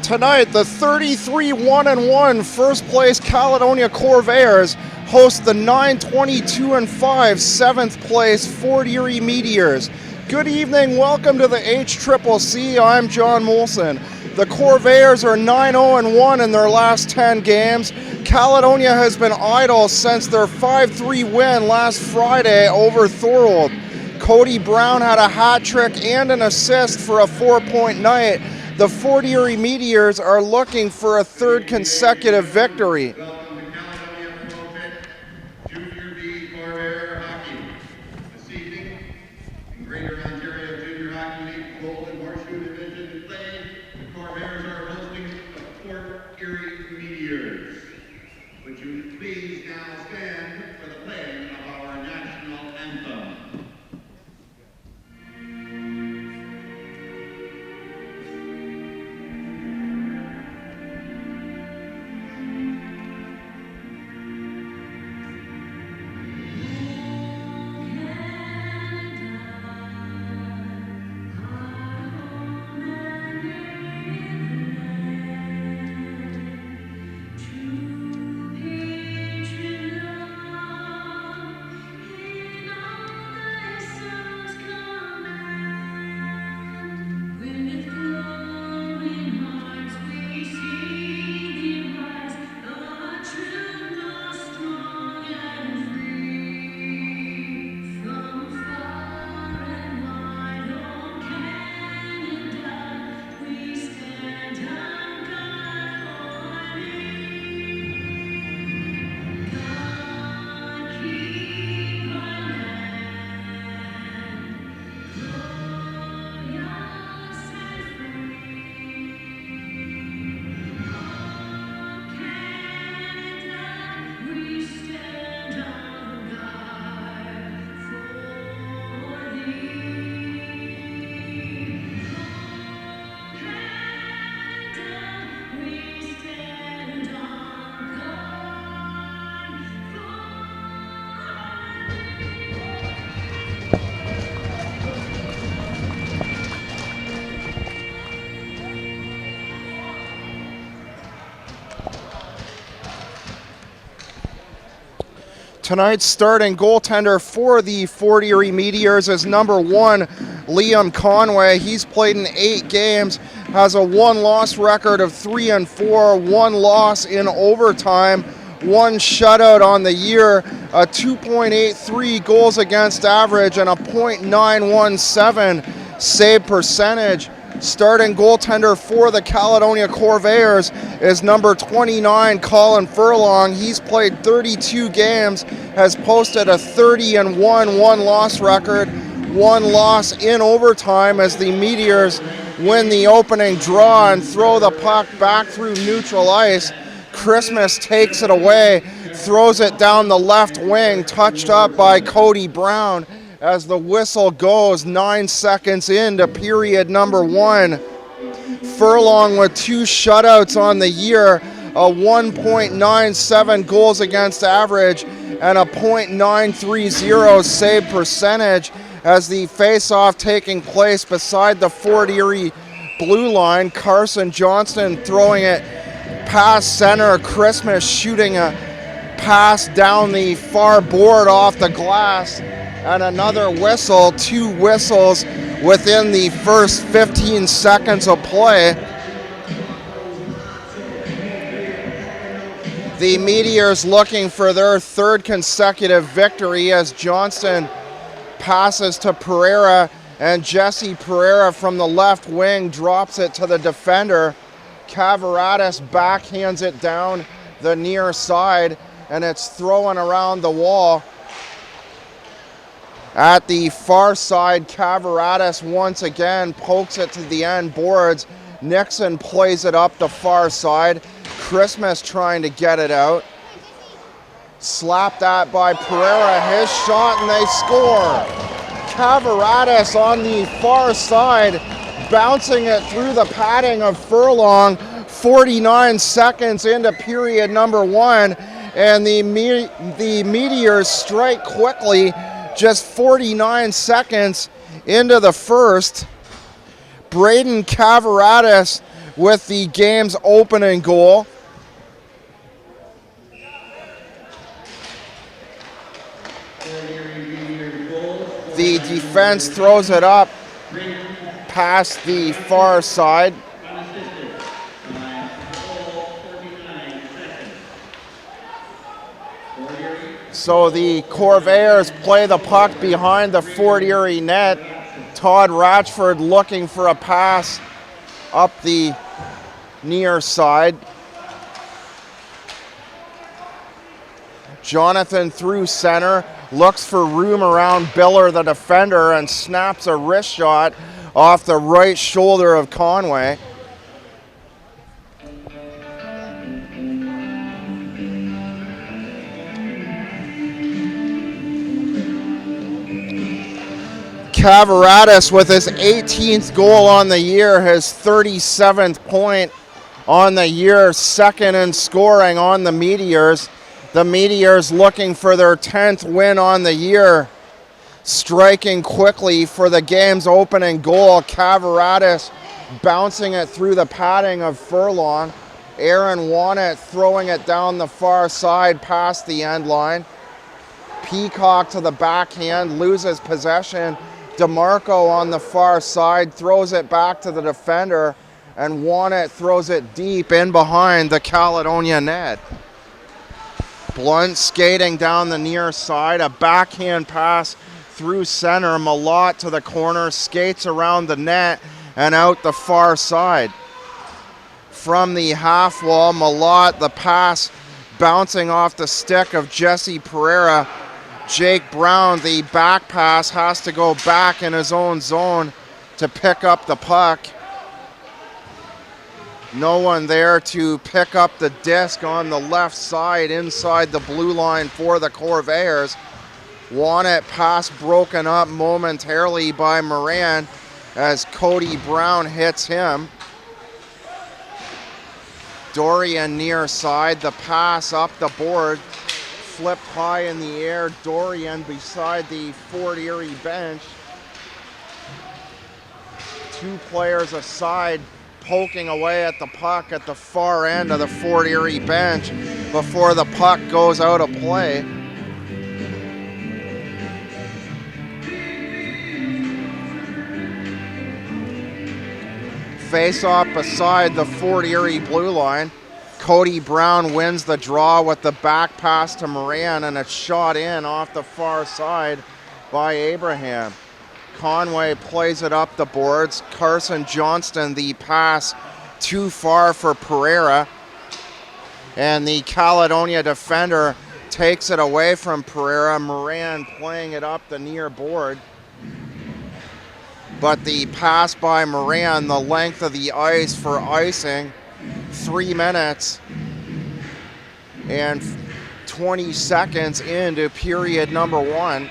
Tonight, the 33-1-1 first place Caledonia Corvairs host the 9-22-5 7th place Fort Erie Meteors. Good evening, welcome to the HCCC. I'm John Molson. The Corvairs are 9-0-1 in their last 10 games. Caledonia has been idle since their 5-3 win last Friday over Thorold. Cody Brown had a hat trick and an assist for a 4-point night. The Fort Erie Meteors are looking for a third consecutive victory. Welcome to Caledonia Pro-Fit Junior B Corvair Hockey. This evening, in Greater Ontario Junior Hockey League Golden Horseshoe Division play, the Corvairs are hosting the Fort Erie Meteors. Would you please now stand for the playing of our national anthem? Tonight's starting goaltender for the Fort Erie Meteors is number 1, Liam Conway. He's played in 8 games, has a 1-loss record of 3-4, 1 loss in overtime, 1 shutout on the year, a 2.83 goals against average, and a .917 save percentage. Starting goaltender for the Caledonia Corvairs is number 29, Colin Furlong. He's played 32 games, has posted a 30-1, 1-loss record, 1 loss in overtime as the Meteors win the opening draw and throw the puck back through neutral ice. Christmas takes it away, throws it down the left wing, touched up by Cody Brown. As the whistle goes, 9 seconds into period number 1. Furlong with 2 shutouts on the year, a 1.97 goals against average, and a .930 save percentage as the face-off taking place beside the Fort Erie blue line. Carson Johnston throwing it past center. Christmas shooting a pass down the far board off the glass. And another whistle, 2 whistles within the first 15 seconds of play. The Meteors looking for their third consecutive victory as Johnston passes to Pereira, and Jesse Pereira from the left wing drops it to the defender. Cavaratis backhands it down the near side, and it's thrown around the wall. At the far side, Cavaratis once again pokes it to the end boards. Nixon plays it up the far side. Christmas trying to get it out. Slapped at by Pereira, his shot, and they score. Cavaratis on the far side, bouncing it through the padding of Furlong. 49 seconds into period number 1, and the Meteors strike quickly. Just 49 seconds into the first. Braden Cavaratis with the game's opening goal. The defense throws it up past the far side. So the Corvairs play the puck behind the Fort Erie net. Todd Ratchford looking for a pass up the near side. Jonathan through center, looks for room around Biller, the defender, and snaps a wrist shot off the right shoulder of Conway. Cavaratis with his 18th goal on the year, his 37th point on the year, second in scoring on the Meteors. The Meteors looking for their 10th win on the year, striking quickly for the game's opening goal. Cavaratis bouncing it through the padding of Furlong. Aaron Wannett throwing it down the far side past the end line. Peacock to the backhand, loses possession. DeMarco on the far side throws it back to the defender, and Wannett throws it deep in behind the Caledonia net. Blunt skating down the near side, a backhand pass through center. Malott to the corner, skates around the net and out the far side. From the half wall, Malott, the pass bouncing off the stick of Jesse Pereira. Jake Brown, the back pass, has to go back in his own zone to pick up the puck. No one there to pick up the disc on the left side inside the blue line for the Corvairs. Wannett pass broken up momentarily by Moran as Cody Brown hits him. Dorian near side, the pass up the board, flipped high in the air. Dorian beside the Fort Erie bench. Two players aside, poking away at the puck at the far end of the Fort Erie bench before the puck goes out of play. Face off beside the Fort Erie blue line. Cody Brown wins the draw with the back pass to Moran, and a shot in off the far side by Abraham. Conway plays it up the boards. Carson Johnston, the pass too far for Pereira. And the Caledonia defender takes it away from Pereira. Moran playing it up the near board. But the pass by Moran, the length of the ice for icing. 3 minutes and 20 seconds into period number 1.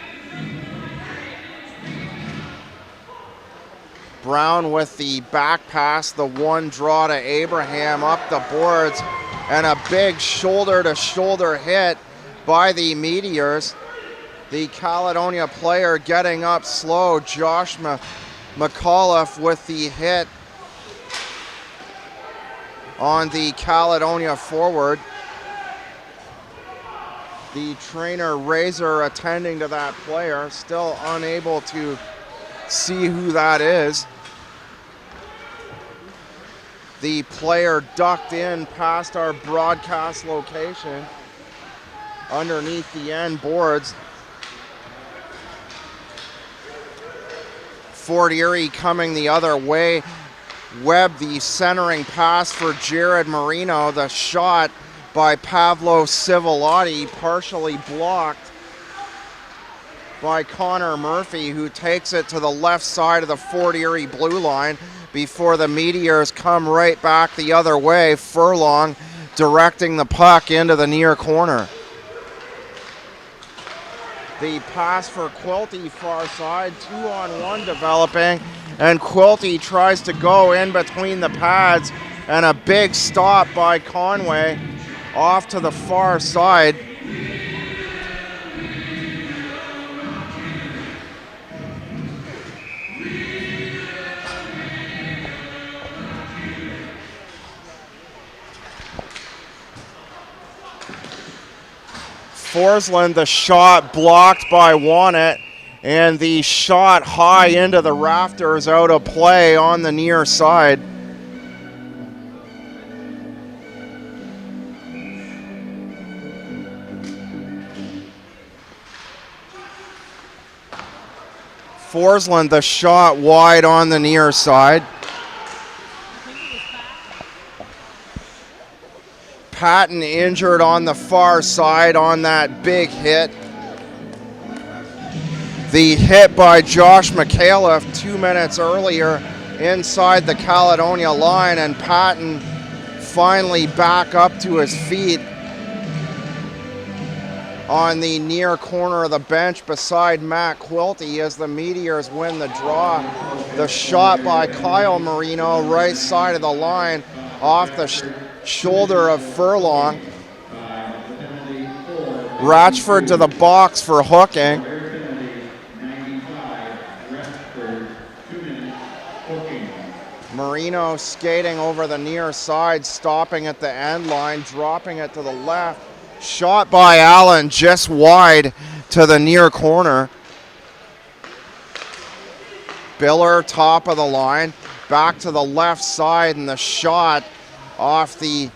Brown with the back pass, the one draw to Abraham up the boards, and a big shoulder-to-shoulder hit by the Meteors. The Caledonia player getting up slow, Josh McAuliffe with the hit on the Caledonia forward. The trainer Razor attending to that player, still unable to see who that is. The player ducked in past our broadcast location underneath the end boards. Fort Erie coming the other way. Webb, the centering pass for Jared Marino. The shot by Pavlo Civilotti, partially blocked by Connor Murphy, who takes it to the left side of the Fort Erie blue line before the Meteors come right back the other way. Furlong directing the puck into the near corner. The pass for Quilty far side, 2-on-1 developing, and Quilty tries to go in between the pads, and a big stop by Conway off to the far side. Forsland, the shot blocked by Wannett, and the shot high into the rafters out of play on the near side. Forsland, the shot wide on the near side. Patton injured on the far side on that big hit. The hit by Josh McAuliffe 2 minutes earlier inside the Caledonia line, and Patton finally back up to his feet on the near corner of the bench beside Matt Quilty as the Meteors win the draw. The shot by Kyle Marino, right side of the line, off the shoulder of Furlong. Ratchford to the box for hooking. Marino skating over the near side, stopping at the end line, dropping it to the left. Shot by Allen just wide to the near corner. Biller, top of the line, back to the left side, and the shot off the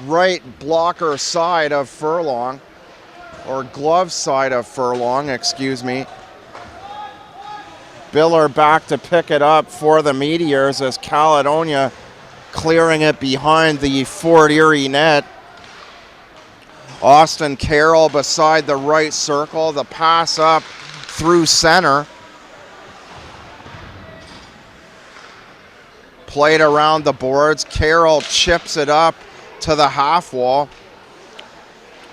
right blocker side of Furlong, or glove side of Furlong, excuse me. Biller back to pick it up for the Meteors as Caledonia clearing it behind the Fort Erie net. Austin Carroll beside the right circle, the pass up through center. Played around the boards. Carroll chips it up to the half wall.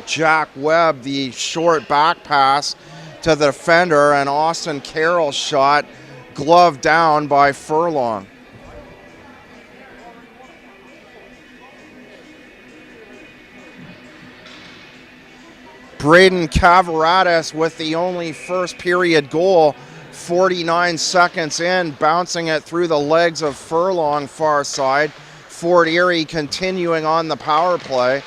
Jack Webb, the short back pass to the defender, and Austin Carroll's shot gloved down by Furlong. Braden Cavaratis with the only first period goal, 49 seconds in, bouncing it through the legs of Furlong far side. Fort Erie continuing on the power play.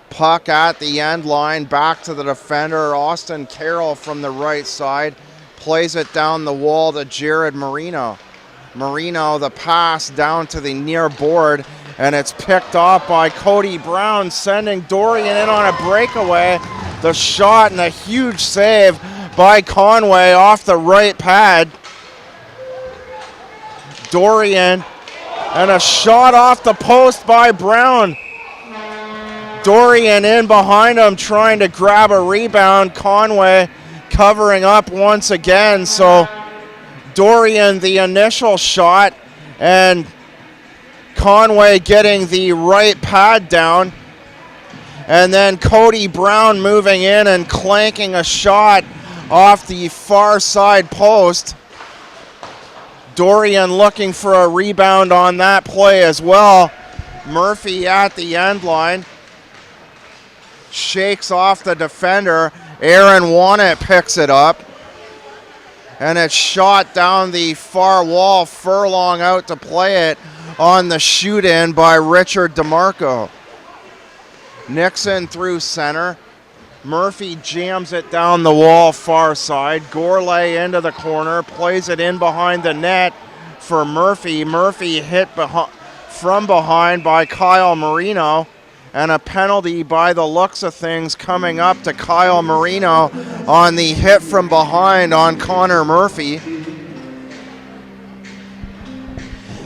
Puck at the end line, back to the defender. Austin Carroll from the right side plays it down the wall to Jared Marino. Marino, the pass down to the near board, and it's picked off by Cody Brown, sending Dorian in on a breakaway. The shot and a huge save by Conway off the right pad. Dorian, and a shot off the post by Brown. Dorian in behind him trying to grab a rebound. Conway covering up once again. So Dorian the initial shot, and Conway getting the right pad down. And then Cody Brown moving in and clanking a shot off the far side post. Dorian looking for a rebound on that play as well. Murphy at the end line. Shakes off the defender. Aaron Wannett picks it up. And it's shot down the far wall. Furlong out to play it on the shoot-in by Richard DeMarco. Nixon through center. Murphy jams it down the wall far side. Gourlay into the corner. Plays it in behind the net for Murphy. Murphy hit from behind by Kyle Marino. And a penalty by the looks of things coming up to Kyle Marino on the hit from behind on Connor Murphy.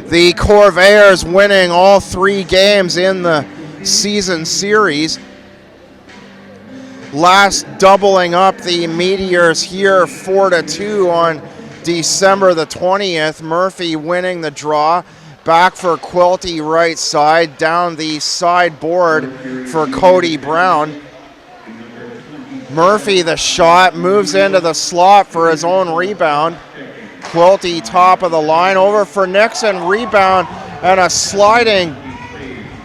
The Corvairs winning all 3 games in the season series. Last doubling up the Meteors here 4-2 on December the 20th. Murphy winning the draw. Back for Quilty right side, down the side board for Cody Brown. Murphy the shot, moves into the slot for his own rebound. Quilty top of the line, over for Nixon, rebound, and a sliding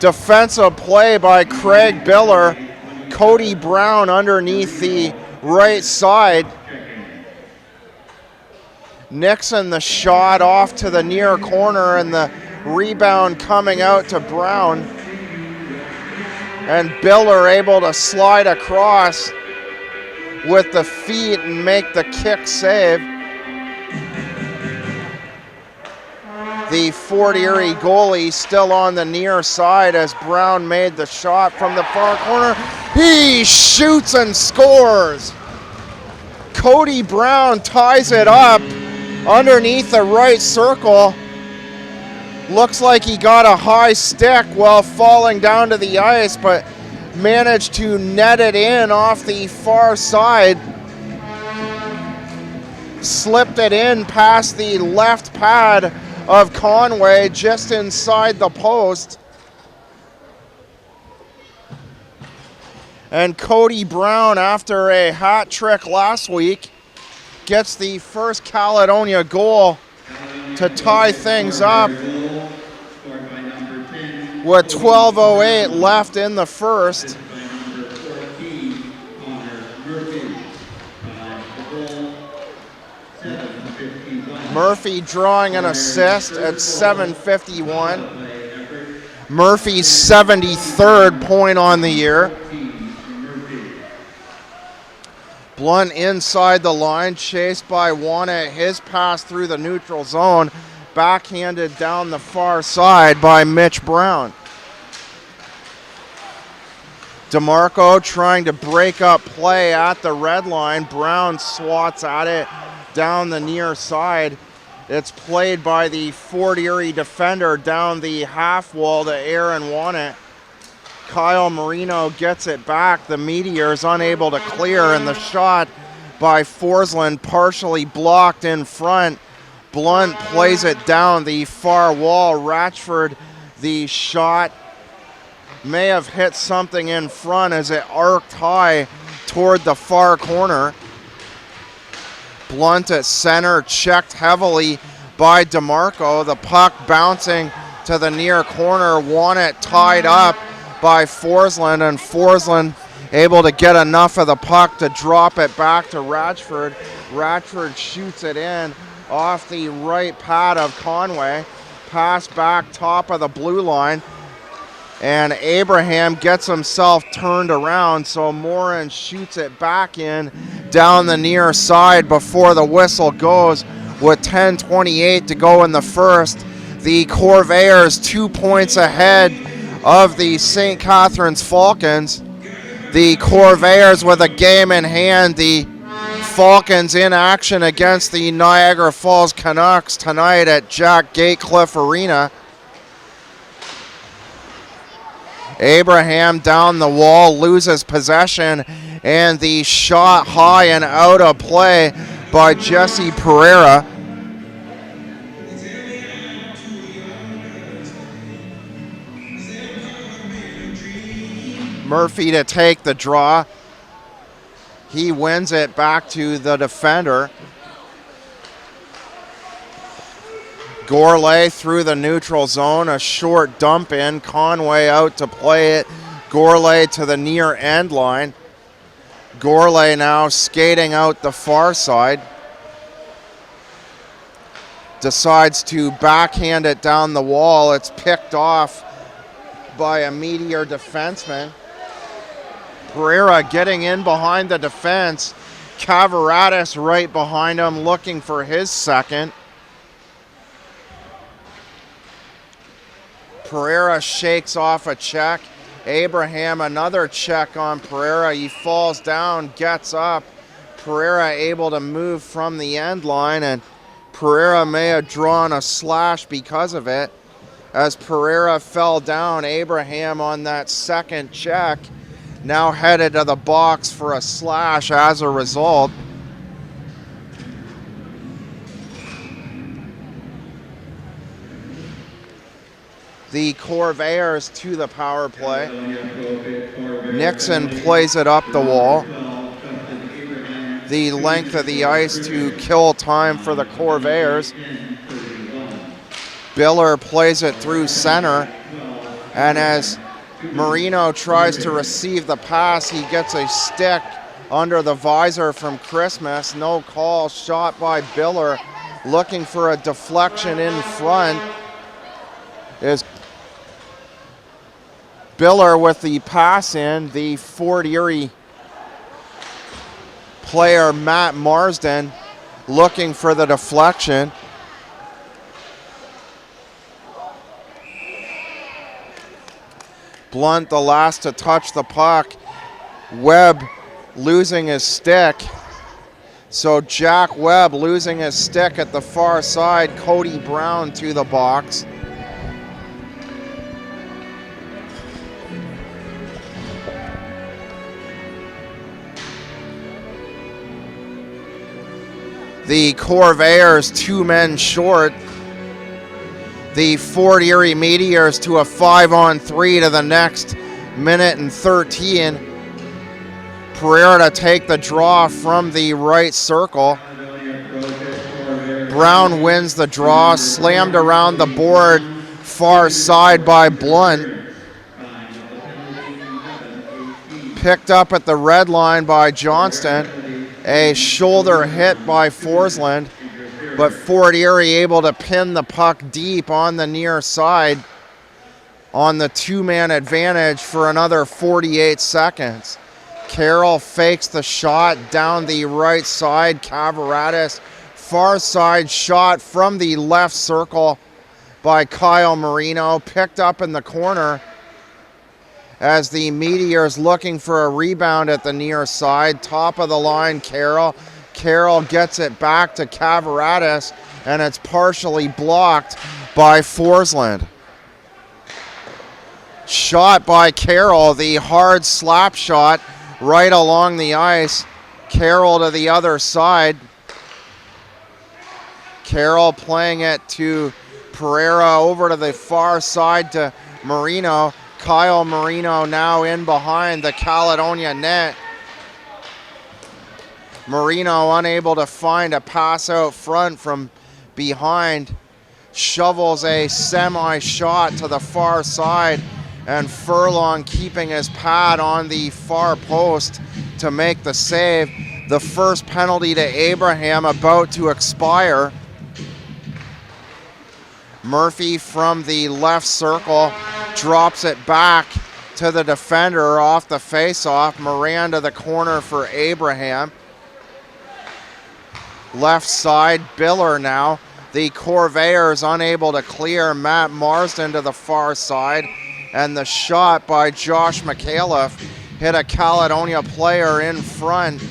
defensive play by Craig Biller. Cody Brown underneath the right side. Nixon the shot off to the near corner, and the rebound coming out to Brown. And Biller able to slide across with the feet and make the kick save. The Fort Erie goalie still on the near side as Brown made the shot from the far corner. He shoots and scores. Cody Brown ties it up underneath the right circle. Looks like he got a high stick while falling down to the ice, but managed to net it in off the far side. Slipped it in past the left pad of Conway, just inside the post. And Cody Brown, after a hat trick last week, gets the first Caledonia goal to tie things up with 12:08 left in the first. Murphy drawing an assist at 7:51. Murphy's 73rd point on the year. Blunt inside the line, chased by Wanna. His pass through the neutral zone, backhanded down the far side by Mitch Brown. DeMarco trying to break up play at the red line. Brown swats at it down the near side. It's played by the Fort Erie defender down the half wall to Aaron Wanna. Kyle Marino gets it back. The Meteors unable to clear, and the shot by Forsland partially blocked in front. Blunt plays it down the far wall. Ratchford, the shot may have hit something in front as it arced high toward the far corner. Blunt at center, checked heavily by DeMarco. The puck bouncing to the near corner. Won it tied up by Forsland, and Forsland able to get enough of the puck to drop it back to Ratchford. Ratchford shoots it in off the right pad of Conway. Pass back top of the blue line. And Abraham gets himself turned around, so Morin shoots it back in down the near side before the whistle goes with 10:28 to go in the first. The Corvairs 2 points ahead of the St. Catharines Falcons. The Corvairs with a game in hand. The Falcons in action against the Niagara Falls Canucks tonight at Jack Gatecliff Arena. Abraham down the wall, loses possession, and the shot high and out of play by Jesse Pereira. Murphy to take the draw. He wins it back to the defender. Gourlay through the neutral zone, a short dump in. Conway out to play it. Gourlay to the near end line. Gourlay now skating out the far side. Decides to backhand it down the wall. It's picked off by a Meteor defenseman. Pereira getting in behind the defense. Cavaratis right behind him looking for his second. Pereira shakes off a check. Abraham another check on Pereira. He falls down, gets up. Pereira able to move from the end line, and Pereira may have drawn a slash because of it. As Pereira fell down, Abraham on that second check now headed to the box for a slash as a result. The Corvairs to the power play. Nixon plays it up the wall. The length of the ice to kill time for the Corvairs. Biller plays it through center. And as Marino tries to receive the pass, he gets a stick under the visor from Christmas. No call, shot by Biller, looking for a deflection in front. Biller with the pass in. The Fort Erie player, Matt Marsden, looking for the deflection. Blunt, the last to touch the puck. Webb losing his stick. So Jack Webb losing his stick at the far side. Cody Brown to the box. The Corvairs 2 men short. The Fort Erie Meteors to a 5-on-3 to the next minute and 13. Pereira to take the draw from the right circle. Brown wins the draw, slammed around the board, far side by Blunt. Picked up at the red line by Johnston. A shoulder hit by Forsland, but Fort Erie able to pin the puck deep on the near side on the 2-man advantage for another 48 seconds. Carroll fakes the shot down the right side. Cavaratis, far side shot from the left circle by Kyle Marino, picked up in the corner as the Meteors looking for a rebound at the near side. Top of the line, Carroll. Carroll gets it back to Cavaratis, and it's partially blocked by Forsland. Shot by Carroll, the hard slap shot right along the ice. Carroll to the other side. Carroll playing it to Pereira, over to the far side to Marino. Kyle Marino now in behind the Caledonia net. Marino unable to find a pass out front from behind. Shovels a semi-shot to the far side, and Furlong keeping his pad on the far post to make the save. The first penalty to Abraham about to expire. Murphy from the left circle drops it back to the defender off the face-off. Moran to the corner for Abraham. Left side, Biller now. The Corvairs unable to clear. Matt Marsden to the far side. And the shot by Josh McAuliffe hit a Caledonia player in front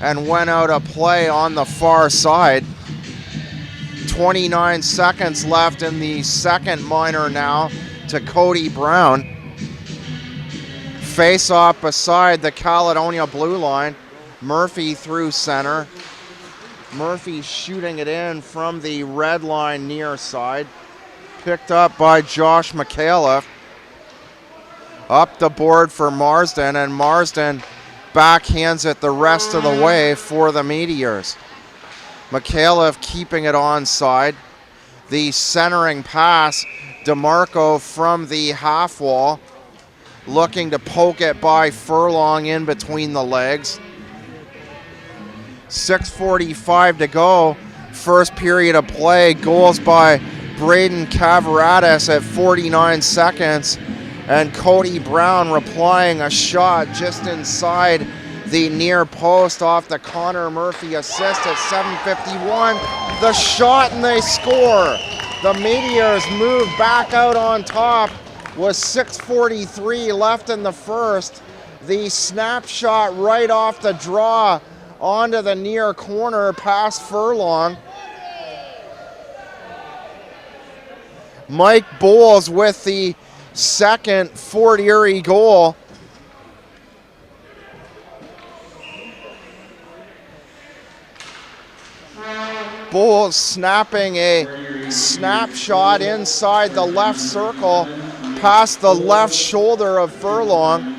and went out of play on the far side. 29 seconds left in the second minor now to Cody Brown. Face off beside the Caledonia blue line. Murphy through center. Murphy shooting it in from the red line near side. Picked up by Josh McAuliffe. Up the board for Marsden, and Marsden backhands it the rest of the way for the Meteors. McAuliffe keeping it onside. The centering pass, DeMarco from the half wall, looking to poke it by Furlong in between the legs. 6:45 to go. First period of play. Goals by Braden Cavaratis at 49 seconds. And Cody Brown replying a shot just inside the near post off the Connor Murphy assist at 7:51. The shot, and they score. The Meteors move back out on top with 6:43 left in the first. The snapshot right off the draw onto the near corner past Furlong. Mike Bowles with the second Fort Erie goal. Bowles snapping a snapshot inside the left circle past the left shoulder of Furlong.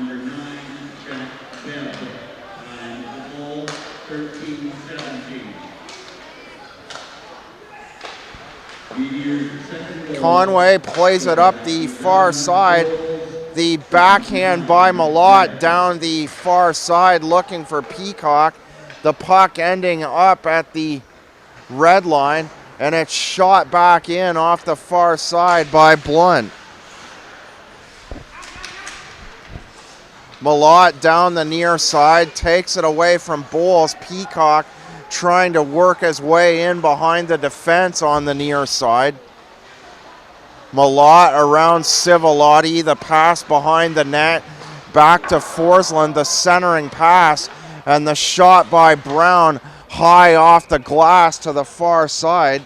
Conway plays it up the far side. The backhand by Malott down the far side looking for Peacock. The puck ending up at the red line, and it's shot back in off the far side by Blunt. Malott down the near side, takes it away from Bowles. Peacock trying to work his way in behind the defense on the near side. Malott around Civilotti, the pass behind the net, back to Forsland, the centering pass, and the shot by Brown high off the glass to the far side.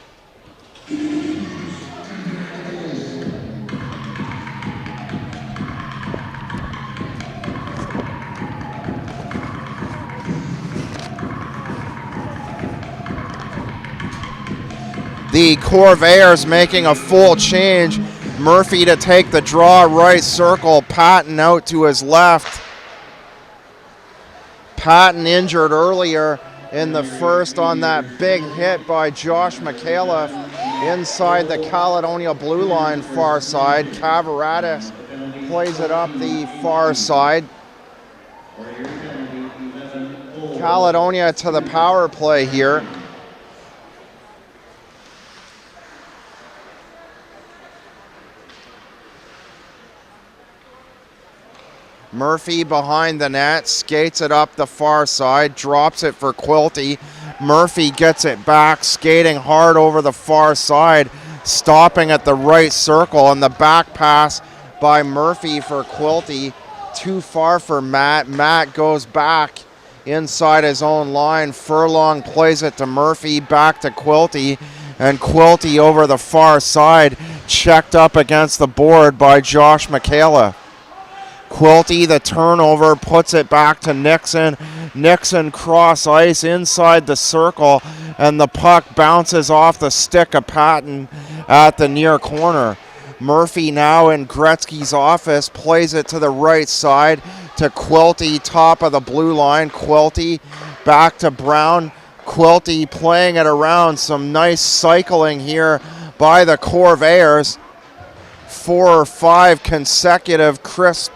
The Corvairs making a full change. Murphy to take the draw, right circle. Patton out to his left. Patton injured earlier in the first on that big hit by Josh McAuliffe inside the Caledonia blue line far side. Cavaratis plays it up the far side. Caledonia to the power play here. Murphy behind the net, skates it up the far side, drops it for Quilty. Murphy gets it back, skating hard over the far side, stopping at the right circle, and the back pass by Murphy for Quilty. Too far for Matt. Matt goes back inside his own line. Furlong plays it to Murphy, back to Quilty, and Quilty over the far side, checked up against the board by Josh McAuliffe. Quilty, the turnover, puts it back to Nixon. Nixon cross ice inside the circle, and the puck bounces off the stick of Patton at the near corner. Murphy now in Gretzky's office, plays it to the right side to Quilty, top of the blue line. Quilty back to Brown. Quilty playing it around. Some nice cycling here by the Corvairs. 4 or 5 consecutive crisp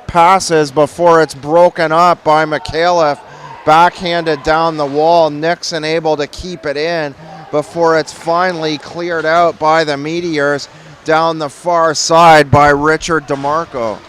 passes before it's broken up by McAuliffe. Backhanded down the wall. Nixon able to keep it in before it's finally cleared out by the Meteors down the far side by Richard DeMarco.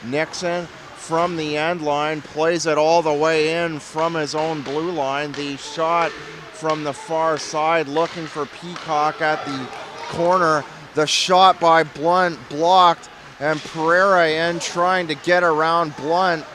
Nixon from the end line plays it all the way in from his own blue line. The shot from the far side looking for Peacock at the corner. The shot by Blunt blocked, and Pereira in trying to get around Blunt.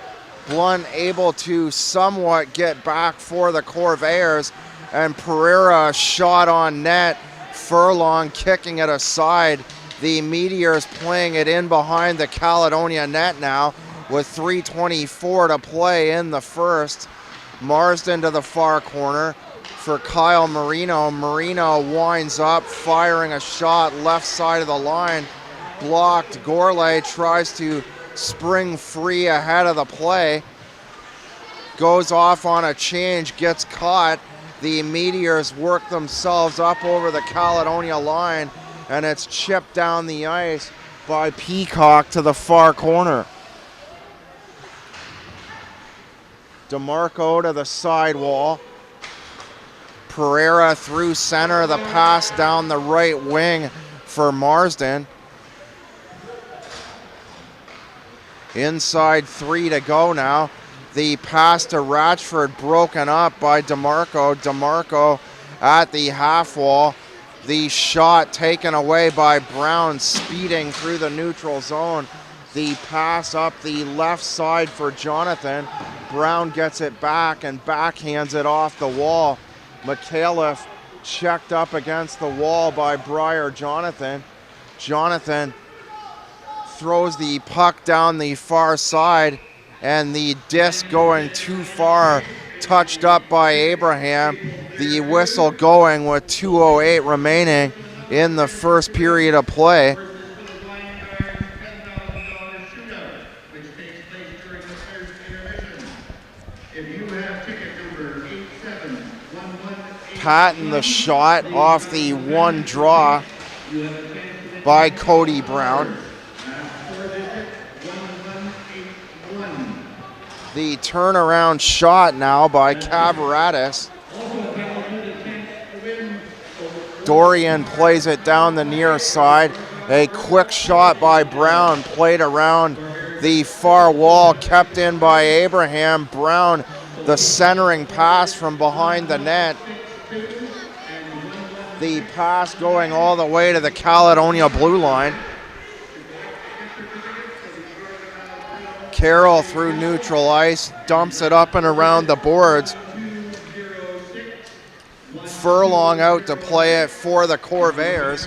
Blunt able to somewhat get back for the Corvairs, and Pereira shot on net. Furlong kicking it aside. The Meteors playing it in behind the Caledonia net now with 3:24 to play in the first. Marsden to the far corner for Kyle Marino. Marino winds up firing a shot left side of the line. Blocked. Gourlay tries to spring free ahead of the play. Goes off on a change, gets caught. The Meteors work themselves up over the Caledonia line, and it's chipped down the ice by Peacock to the far corner. DeMarco to the sidewall. Pereira through center, the pass down the right wing for Marsden. Inside 3 to go now. The pass to Ratchford broken up by DeMarco. DeMarco at the half wall. The shot taken away by Brown, speeding through the neutral zone. The pass up the left side for Jonathan. Brown gets it back and backhands it off the wall. McAuliffe checked up against the wall by Briar Jonathan. Jonathan throws the puck down the far side, and the disc going too far, touched up by Abraham. The whistle going with 2:08 remaining in the first period of play. Patton the shot off the one draw by Cody Brown. The turnaround shot now by Cavaratis. Dorian plays it down the near side. A quick shot by Brown, played around the far wall, kept in by Abraham. Brown, the centering pass from behind the net. The pass going all the way to the Caledonia blue line. Carroll through neutral ice, dumps it up and around the boards. Furlong out to play it for the Corvairs.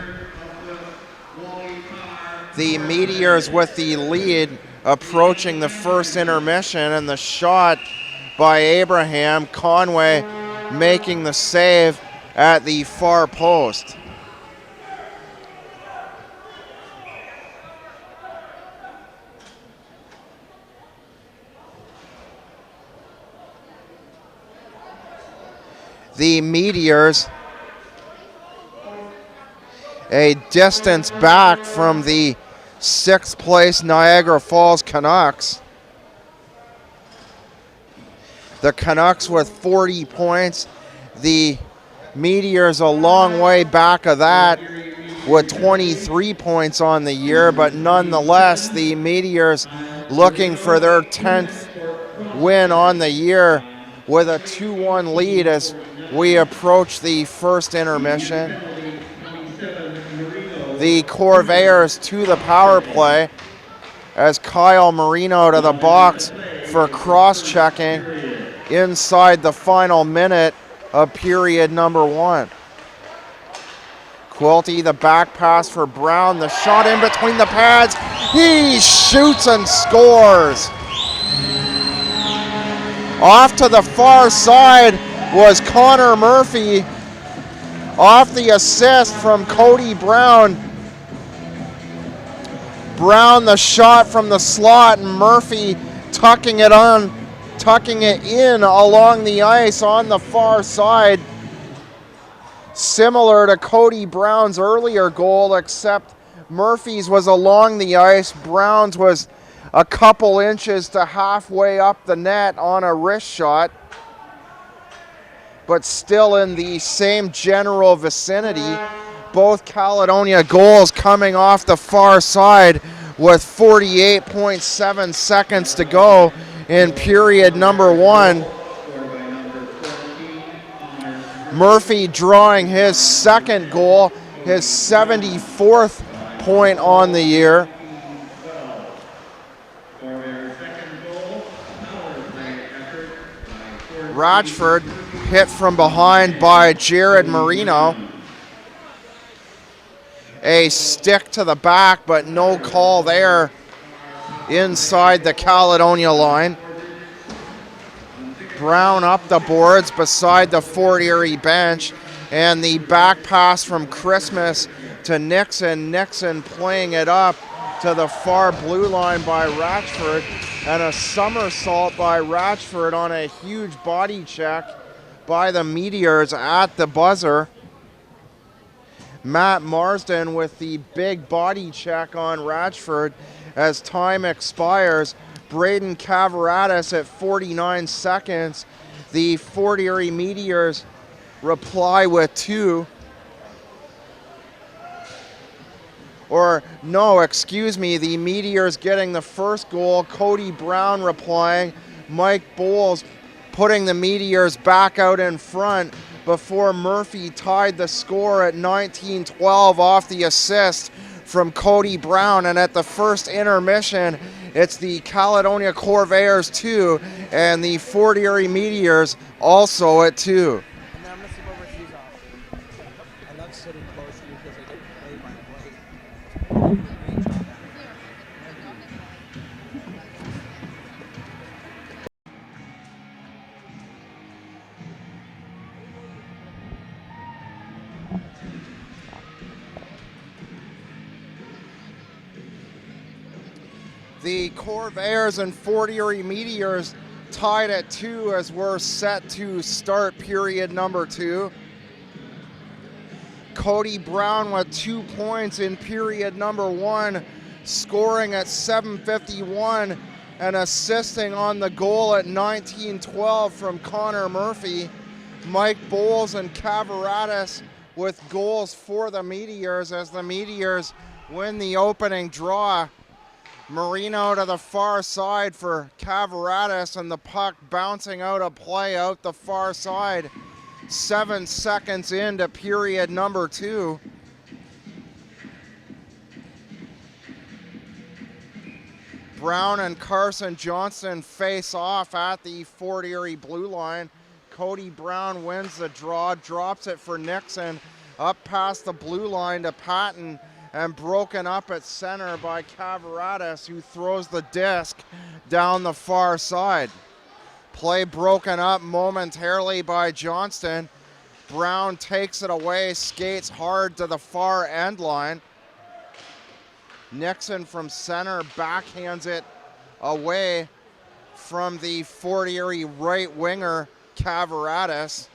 The Meteors with the lead, approaching the first intermission, and the shot by Abraham. Conway making the save at the far post. The Meteors a distance back from the 6th place Niagara Falls Canucks. The Canucks with 40 points. The Meteors a long way back of that with 23 points on the year, but nonetheless the Meteors looking for their 10th win on the year with a 2-1 lead as we approach the first intermission. The Corvairs to the power play as Kyle Marino to the box for cross-checking inside the final minute of period number 1. Quilty, the back pass for Brown, the shot in between the pads. He shoots and scores. Off to the far side was Connor Murphy off the assist from Cody Brown. Brown the shot from the slot, and Murphy tucking it in along the ice on the far side. Similar to Cody Brown's earlier goal, except Murphy's was along the ice. Brown's was a couple inches to halfway up the net on a wrist shot, but still in the same general vicinity. Both Caledonia goals coming off the far side with 48.7 seconds to go in period number 1. Murphy drawing his second goal, his 74th point on the year. Rochford hit from behind by Jared Marino. A stick to the back, but no call there inside the Caledonia line. Brown up the boards beside the Fort Erie bench, and the back pass from Christmas to Nixon. Nixon playing it up to the far blue line by Rochford, and a somersault by Rochford on a huge body check by the Meteors at the buzzer. Matt Marsden with the big body check on Rochford as time expires. Braden Cavaratis at 49 seconds. The Fort Erie Meteors reply with 2. Or no, excuse me, the Meteors getting the first goal. Cody Brown replying. Mike Bowles putting the Meteors back out in front before Murphy tied the score at 19-12 off the assist from Cody Brown. And at the first intermission, it's the Caledonia Corvairs 2 and the Fort Erie Meteors also at 2. And then I'm going to slip over shoes off. I love sitting close to you because I get to play by play. The Corvairs and Fort Erie Meteors tied at 2 as we're set to start period number 2. Cody Brown with 2 points in period number 1, scoring at 7:51 and assisting on the goal at 19-12 from Connor Murphy. Mike Bowles and Cavaratis with goals for the Meteors as the Meteors win the opening draw Marino to the far side for Cavaratis, and the puck bouncing out of play out the far side. 7 seconds into period number 2. Brown and Carson Johnston face off at the Fort Erie blue line. Cody Brown wins the draw, drops it for Nixon, up past the blue line to Patton, and broken up at center by Cavaratis, who throws the disc down the far side. Play broken up momentarily by Johnston. Brown takes it away, skates hard to the far end line. Nixon from center backhands it away from the Fort Erie right winger, Cavaratis.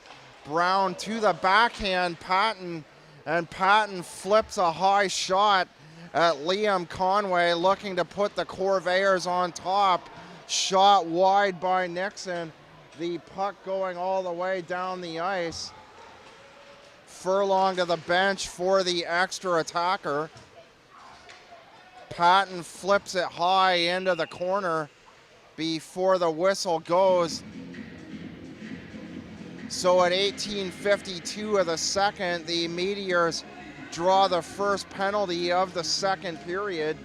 Brown to the backhand, Patton, and Patton flips a high shot at Liam Conway, looking to put the Corvairs on top. Shot wide by Nixon. The puck going all the way down the ice. Furlong to the bench for the extra attacker. Patton flips it high into the corner before the whistle goes. So at 18:52 of the second, the Meteors draw the first penalty of the second period.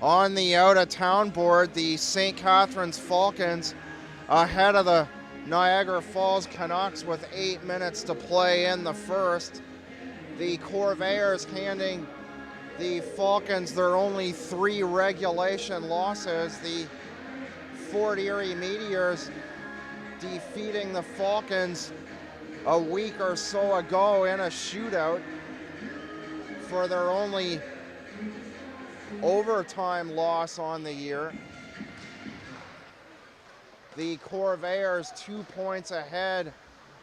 On the out-of-town board, the St. Catharines Falcons ahead of the Niagara Falls Canucks with 8 minutes to play in the first. The Corvairs handing the Falcons their only 3 regulation losses. The Fort Erie Meteors defeating the Falcons a week or so ago in a shootout for their only overtime loss on the year. The Corvairs 2 points ahead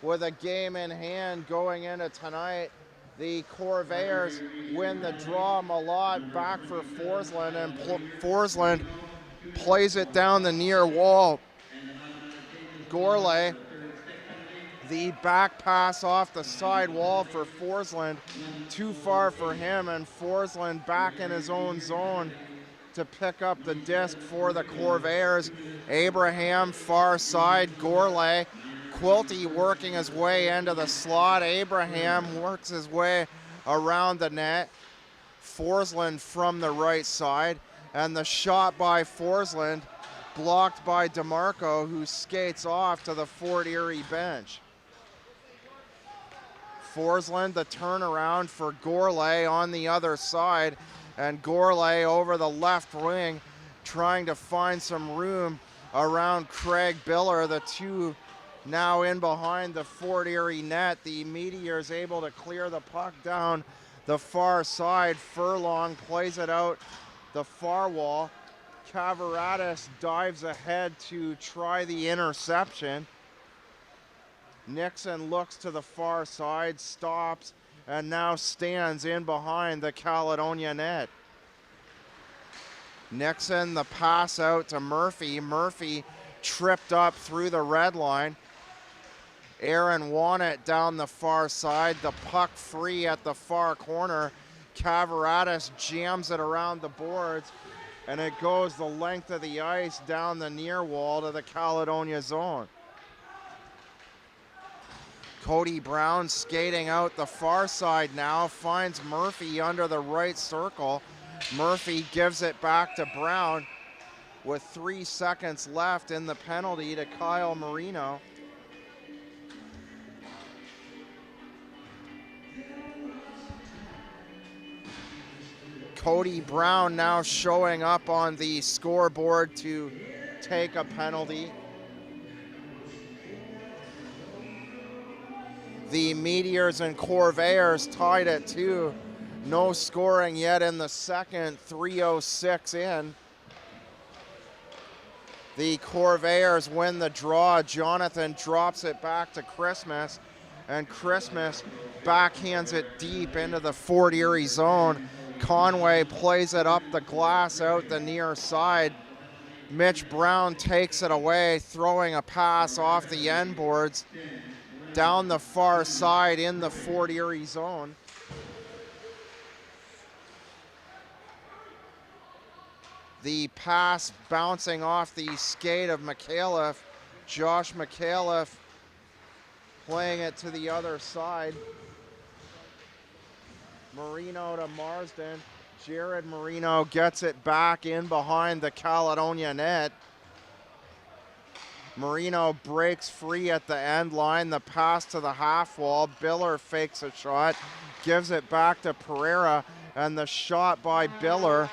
with a game in hand going into tonight. The Corvairs win the draw. Malott back for Forsland, and Forsland plays it down the near wall. Gourlay, the back pass off the side wall for Forsland. Too far for him, and Forsland back in his own zone to pick up the disc for the Corvairs. Abraham far side, Gourlay. Quilty working his way into the slot. Abraham works his way around the net. Forsland from the right side, and the shot by Forsland blocked by DeMarco, who skates off to the Fort Erie bench. Forsland, the turnaround for Gourlay on the other side, and Gourlay over the left wing trying to find some room around Craig Biller. The two now in behind the Fort Erie net. The Meteors able to clear the puck down the far side. Furlong plays it out the far wall. Cavaratis dives ahead to try the interception. Nixon looks to the far side, stops, and now stands in behind the Caledonia net. Nixon, the pass out to Murphy. Murphy tripped up through the red line. Aaron won it down the far side. The puck free at the far corner. Cavaratis jams it around the boards, and it goes the length of the ice down the near wall to the Caledonia zone. Cody Brown skating out the far side now, finds Murphy under the right circle. Murphy gives it back to Brown with 3 seconds left in the penalty to Kyle Marino. Cody Brown now showing up on the scoreboard to take a penalty. The Meteors and Corvairs tied at 2. No scoring yet in the second, 3:06 in. The Corvairs win the draw. Jonathan drops it back to Christmas, and Christmas backhands it deep into the Fort Erie zone. Conway plays it up the glass out the near side. Mitch Brown takes it away, throwing a pass off the end boards down the far side in the Fort Erie zone. The pass bouncing off the skate of McAuliffe. Josh McAuliffe playing it to the other side. Marino to Marsden. Jared Marino gets it back in behind the Caledonia net. Marino breaks free at the end line. The pass to the half wall. Biller fakes a shot, gives it back to Pereira, and the shot by Biller.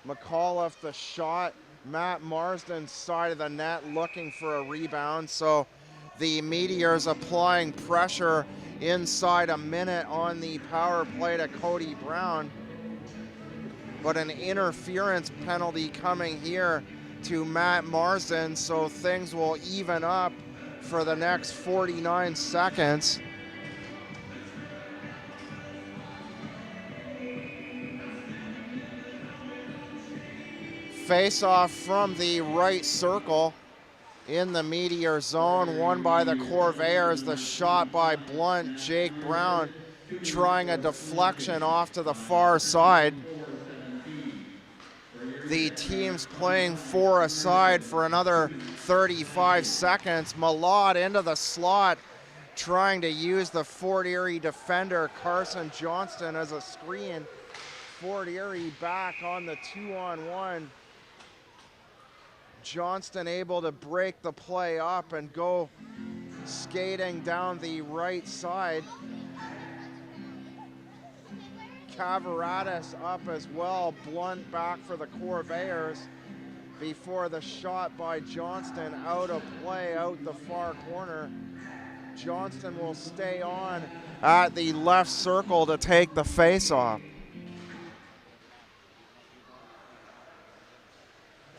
McAuliffe the shot. Matt Marsden's side of the net looking for a rebound. So the Meteors applying pressure inside a minute on the power play to Cody Brown. But an interference penalty coming here to Matt Marsden, so things will even up for the next 49 seconds. Face off from the right circle in the Meteor zone, won by the Corvairs. The shot by Blunt. Jake Brown trying a deflection off to the far side. The team's playing 4 aside for another 35 seconds. Malott into the slot, trying to use the Fort Erie defender Carson Johnston as a screen. Fort Erie back on the 2-on-1. Johnston able to break the play up and go skating down the right side. Cavaratis up as well. Blunt back for the Corvairs before the shot by Johnston out of play, out the far corner. Johnston will stay on at the left circle to take the face-off.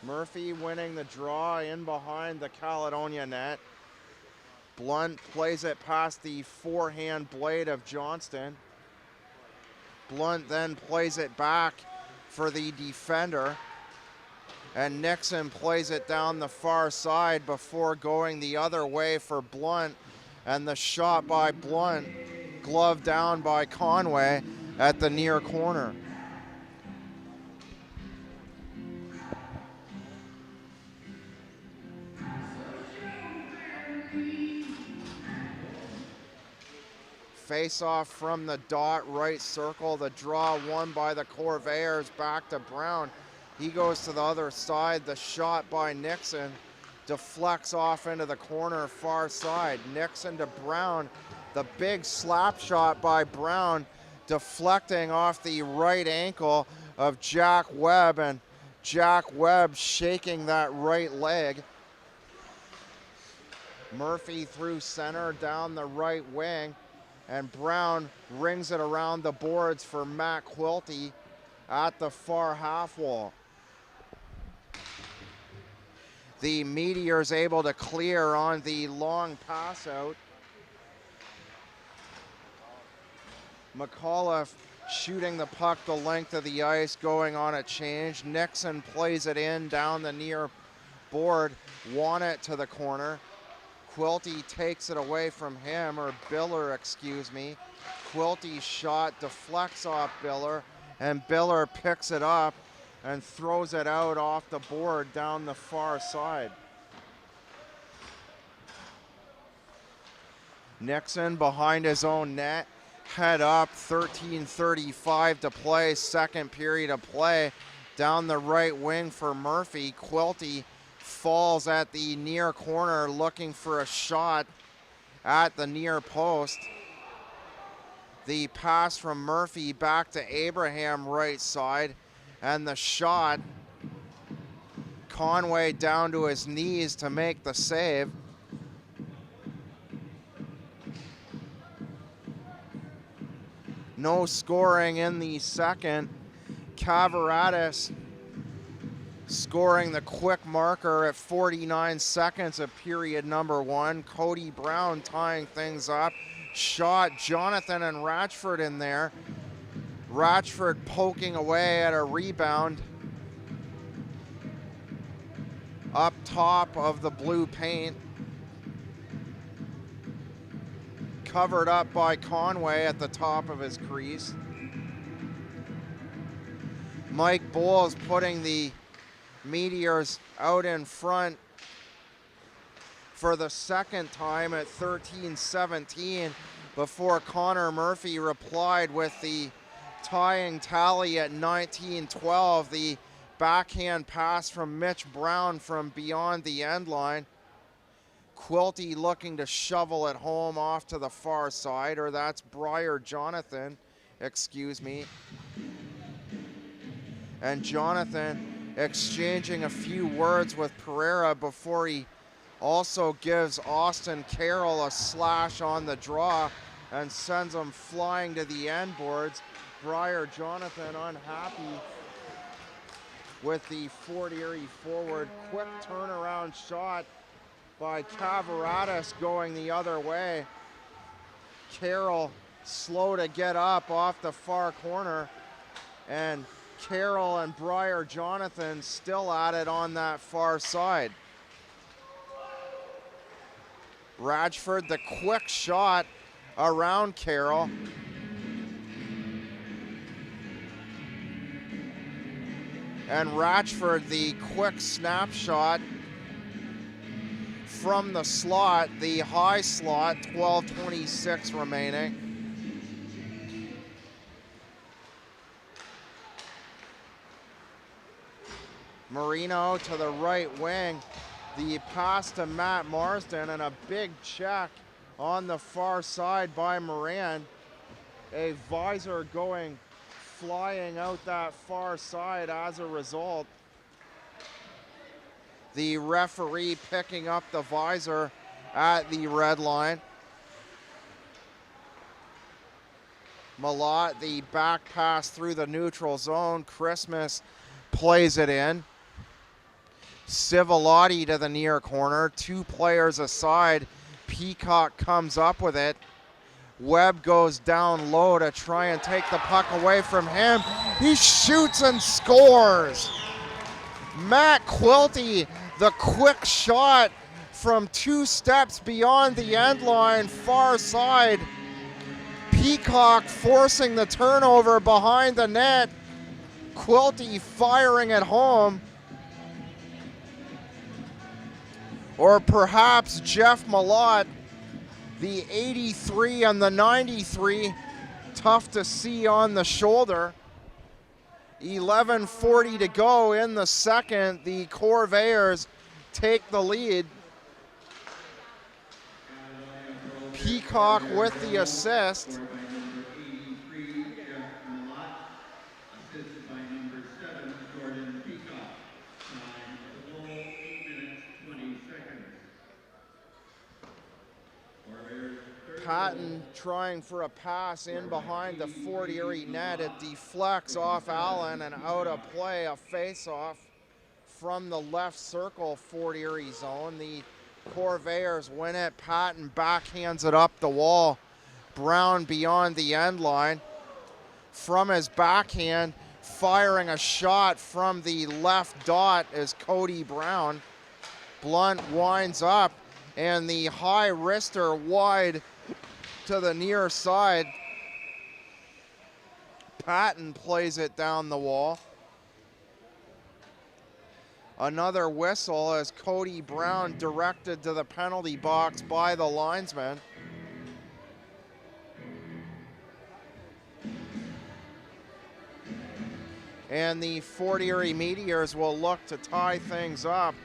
Murphy winning the draw in behind the Caledonia net. Blunt plays it past the forehand blade of Johnston. Blunt then plays it back for the defender. And Nixon plays it down the far side before going the other way for Blunt. And the shot by Blunt, gloved down by Conway at the near corner. Face off from the dot right circle. The draw won by the Corvairs back to Brown. He goes to the other side. The shot by Nixon deflects off into the corner far side. Nixon to Brown. The big slap shot by Brown deflecting off the right ankle of Jack Webb, and Jack Webb shaking that right leg. Murphy through center down the right wing. And Brown rings it around the boards for Matt Quilty at the far half wall. The Meteors able to clear on the long pass out. McAuliffe shooting the puck the length of the ice, going on a change. Nixon plays it in down the near board, won it to the corner. Quilty takes it away from him, or Biller, excuse me. Quilty's shot deflects off Biller, and Biller picks it up and throws it out off the board down the far side. Nixon behind his own net, head up, 13:35 to play, second period of play. Down the right wing for Murphy. Quilty falls at the near corner looking for a shot at the near post. The pass from Murphy back to Abraham right side, and the shot, Conway down to his knees to make the save. No scoring in the second. Cavaratis scoring the quick marker at 49 seconds of period number 1. Cody Brown tying things up. Shot Jonathan and Ratchford in there. Ratchford poking away at a rebound up top of the blue paint. Covered up by Conway at the top of his crease. Mike Bowles putting the Meteors out in front for the second time at 13-17 before Connor Murphy replied with the tying tally at 19-12. The backhand pass from Mitch Brown from beyond the end line. Quilty looking to shovel it home off to the far side, or that's Jonathan, excuse me. And Jonathan exchanging a few words with Pereira before he also gives Austin Carroll a slash on the draw and sends him flying to the end boards. Jonathan unhappy with the Fort Erie forward. Quick turnaround shot by Cavaratis going the other way. Carroll slow to get up off the far corner, and Carroll and Jonathan still at it on that far side. Radford, the quick shot around Carroll. And Radford, the quick snapshot from the slot, the high slot, 12:26 remaining. Marino to the right wing. The pass to Matt Marsden and a big check on the far side by Moran. A visor going flying out that far side as a result. The referee picking up the visor at the red line. Malott, the back pass through the neutral zone. Christmas plays it in. Civilotti to the near corner. Two players aside. Peacock comes up with it. Webb goes down low to try and take the puck away from him. He shoots and scores. Matt Quilty, the quick shot from 2 steps beyond the end line, far side. Peacock forcing the turnover behind the net. Quilty firing it home. Or perhaps Jeff Malott, the 83 and the 93, tough to see on the shoulder. 11:40 to go in the second. The Corvairs take the lead. Peacock with the assist. Patton trying for a pass in behind the Fort Erie net. It deflects off Allen and out of play, a face-off from the left circle Fort Erie zone. The Corvairs win it. Patton backhands it up the wall. Brown beyond the end line. From his backhand, firing a shot from the left dot is Cody Brown. Blunt winds up, and the high wrister wide to the near side. Patton plays it down the wall. Another whistle as Cody Brown directed to the penalty box by the linesman. And the Fort Erie Meteors will look to tie things up.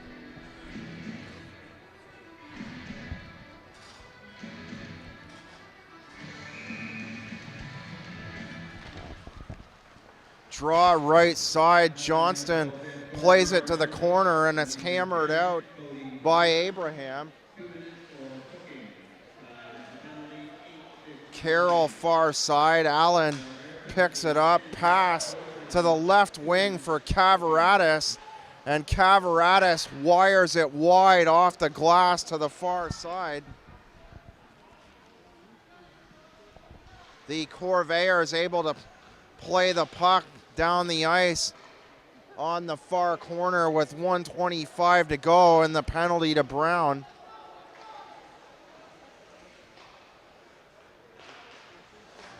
Draw right side. Johnston plays it to the corner, and it's hammered out by Abraham. Carroll far side. Allen picks it up. Pass to the left wing for Cavaratis, and Cavaratis wires it wide off the glass to the far side. The Corvairs able to play the puck down the ice on the far corner with 1:25 to go, and the penalty to Brown.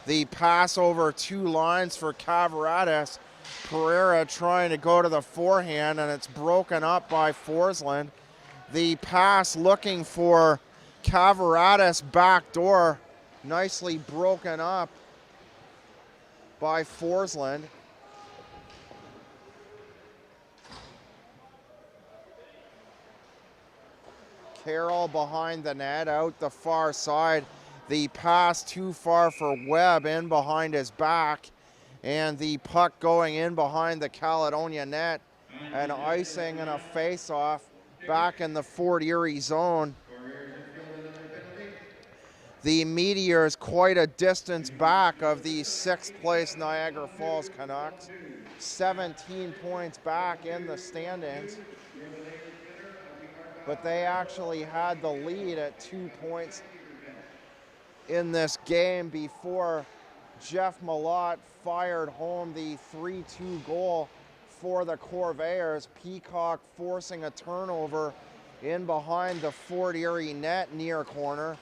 The pass over 2 lines for Cavaratis, Pereira trying to go to the forehand, and it's broken up by Forsland. The pass looking for Cavaratis backdoor, nicely broken up by Forsland. Carroll behind the net, out the far side. The pass too far for Webb, in behind his back. And the puck going in behind the Caledonia net. And icing and a face-off back in the Fort Erie zone. The Meteors quite a distance back of the 6th place Niagara Falls Canucks. 17 points back in the standings. But they actually had the lead at 2 points in this game before Jeff Malott fired home the 3-2 goal for the Corvairs. Peacock forcing a turnover in behind the Fort Erie net near corner.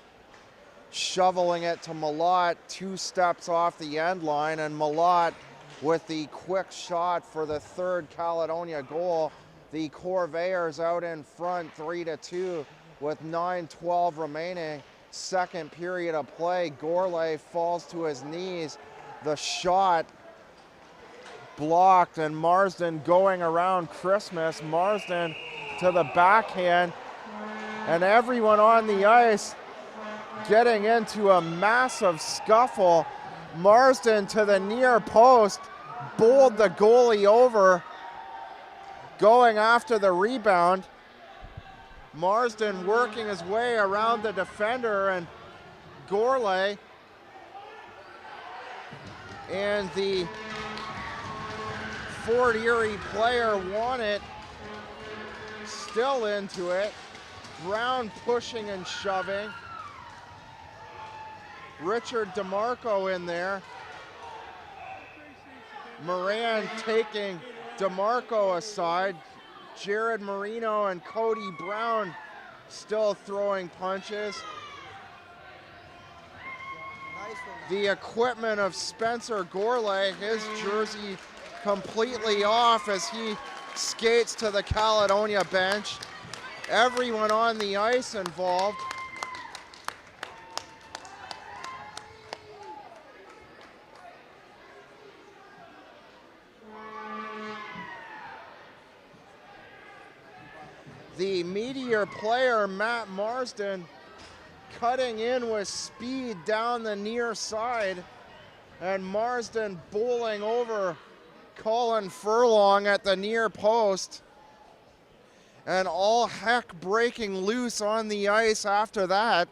Shoveling it to Malott 2 steps off the end line, and Malott with the quick shot for the 3rd Caledonia goal. The Corvairs out in front 3-2 with 9:12 remaining. Second period of play. Gourlay falls to his knees. The shot blocked, and Marsden going around Christmas. Marsden to the backhand, and everyone on the ice getting into a massive scuffle. Marsden to the near post, bowled the goalie over, going after the rebound. Marsden working his way around the defender, and Gourlay and the Fort Erie player won it, still into it. Brown pushing and shoving. Richard DeMarco in there. Moran taking DeMarco aside. Jared Marino and Cody Brown still throwing punches. Nice one. The equipment of Spencer Gourlay, his jersey completely off as he skates to the Caledonia bench. Everyone on the ice involved. The Meteor player, Matt Marsden, cutting in with speed down the near side, and Marsden bowling over Colin Furlong at the near post, and all heck breaking loose on the ice after that.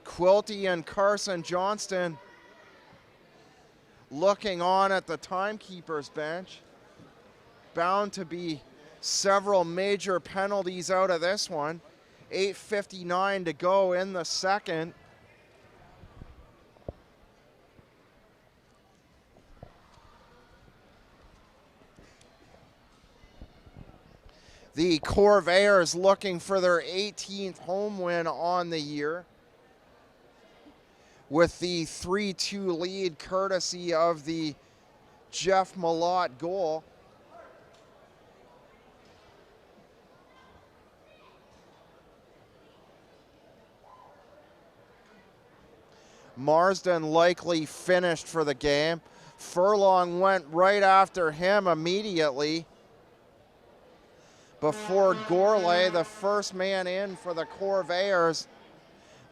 Quilty and Carson Johnston looking on at the timekeeper's bench. Bound to be several major penalties out of this one. 8:59 to go in the second. The Corvairs looking for their 18th home win on the year, with the 3-2 lead courtesy of the Jeff Malott goal. Marsden likely finished for the game. Furlong went right after him immediately before Gourlay, the first man in for the Corvairs,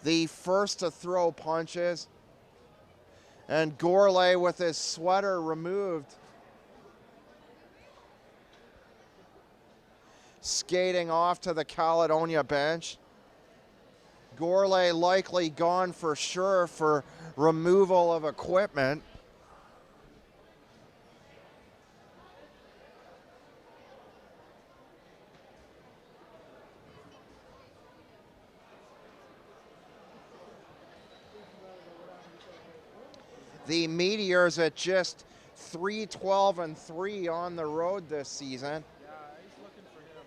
the first to throw punches, and Gourlay with his sweater removed, skating off to the Caledonia bench. Gourlay likely gone for sure for removal of equipment. The Meteors at just 3-12-3 on the road this season. Yeah, he's looking for him.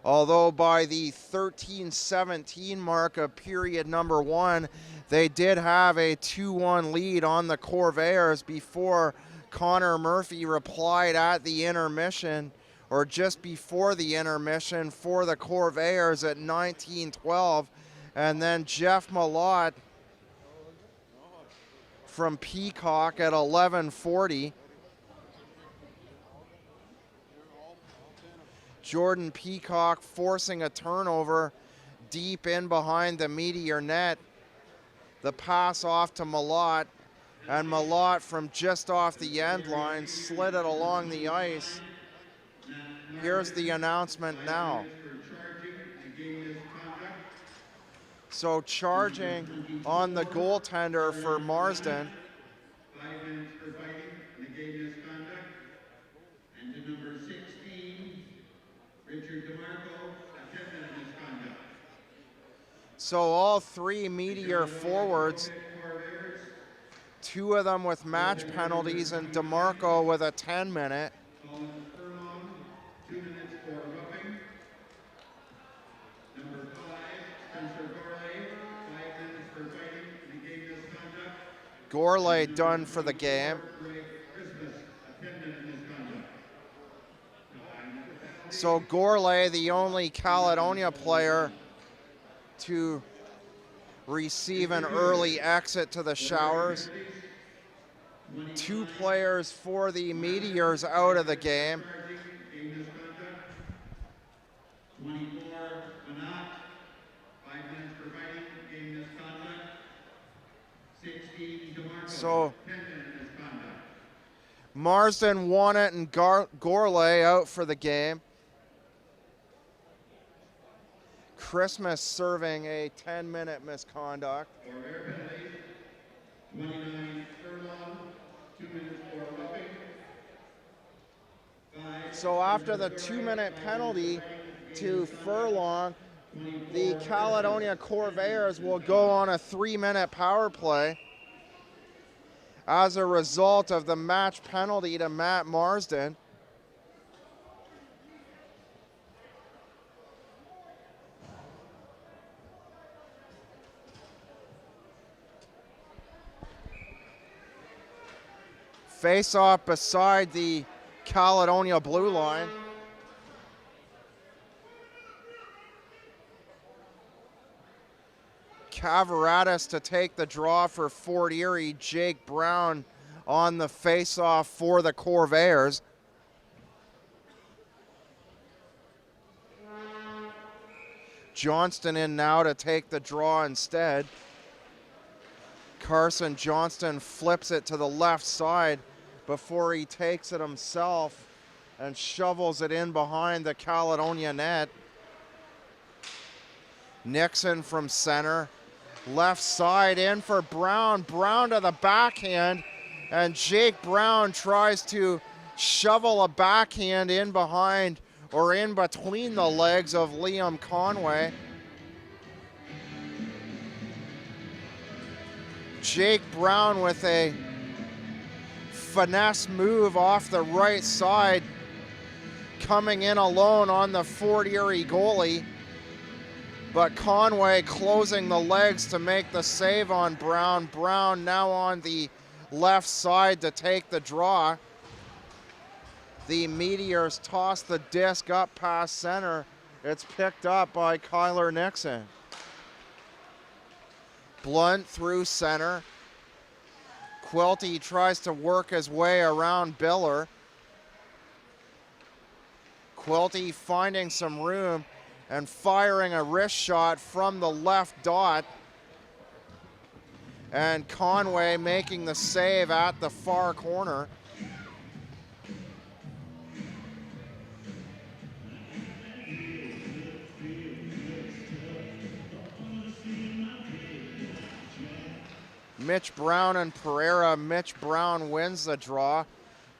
Although by the 13-17 mark of period number 1, they did have a 2-1 lead on the Corvairs before Connor Murphy replied at the intermission, or just before the intermission, for the Corvairs at 19-12. And then Jeff Malott from Peacock at 11:40. Jordan Peacock forcing a turnover deep in behind the Meteor net. The pass off to Malott, and Malott from just off the end line slid it along the ice. Here's the announcement now. So charging on the goaltender for Marsden. 5 minutes for fighting and a game misconduct. And to number 16, Richard DeMarco, a 10-minute misconduct. So all 3 Meteor forwards, 2 of them with match penalties, and DeMarco with a 10-minute. Colin Furlong, 2 minutes for roughing. Number 5, Spencer Gorley, 5 minutes for fighting and a game misconduct. Gorley done for the game. Christmas, a 10-minute misconduct. So Gorley, the only Caledonia player to receive an early exit to the showers. 2 players for the Meteors out of the game. 24, Manat, 5 minutes for fighting, game misconduct. 16, DeMarco, So 10-minute misconduct. Marsden won it, and Gorley out for the game. Christmas serving a 10-minute misconduct. For air penalties, 29, Furlong, 2 minutes for roughing. 5, So after the 2-minute penalty to Furlong, the Caledonia Corvairs will go on a 3-minute power play as a result of the match penalty to Matt Marsden. Face off beside the Caledonia blue line. Cavaratis to take the draw for Fort Erie. Jake Brown on the face-off for the Corvairs. Johnston in now to take the draw instead. Carson Johnston flips it to the left side before he takes it himself and shovels it in behind the Caledonia net. Nixon from center. Left side in for Brown. Brown to the backhand, and Jake Brown tries to shovel a backhand in behind or in between the legs of Liam Conway. Jake Brown with a finesse move off the right side, coming in alone on the Fort Erie goalie. But Conway closing the legs to make the save on Brown. Brown now on the left side to take the draw. The Meteors toss the disc up past center. It's picked up by Kyler Nixon. Blunt through center. Quilty tries to work his way around Biller. Quilty finding some room and firing a wrist shot from the left dot. And Conway making the save at the far corner. Mitch Brown and Pereira. Mitch Brown wins the draw.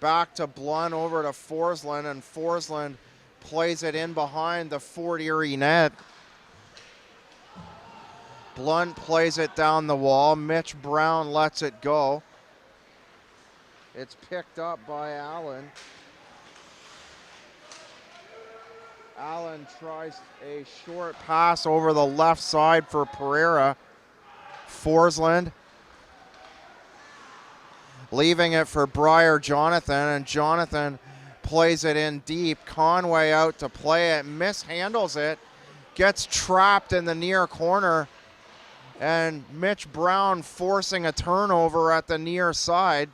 Back to Blunt, over to Forsland, and Forsland plays it in behind the Fort Erie net. Blunt plays it down the wall. Mitch Brown lets it go. It's picked up by Allen. Allen tries a short pass over the left side for Pereira. Forsland leaving it for Briar Jonathan, and Jonathan plays it in deep. Conway out to play it, mishandles it, gets trapped in the near corner, and Mitch Brown forcing a turnover at the near side.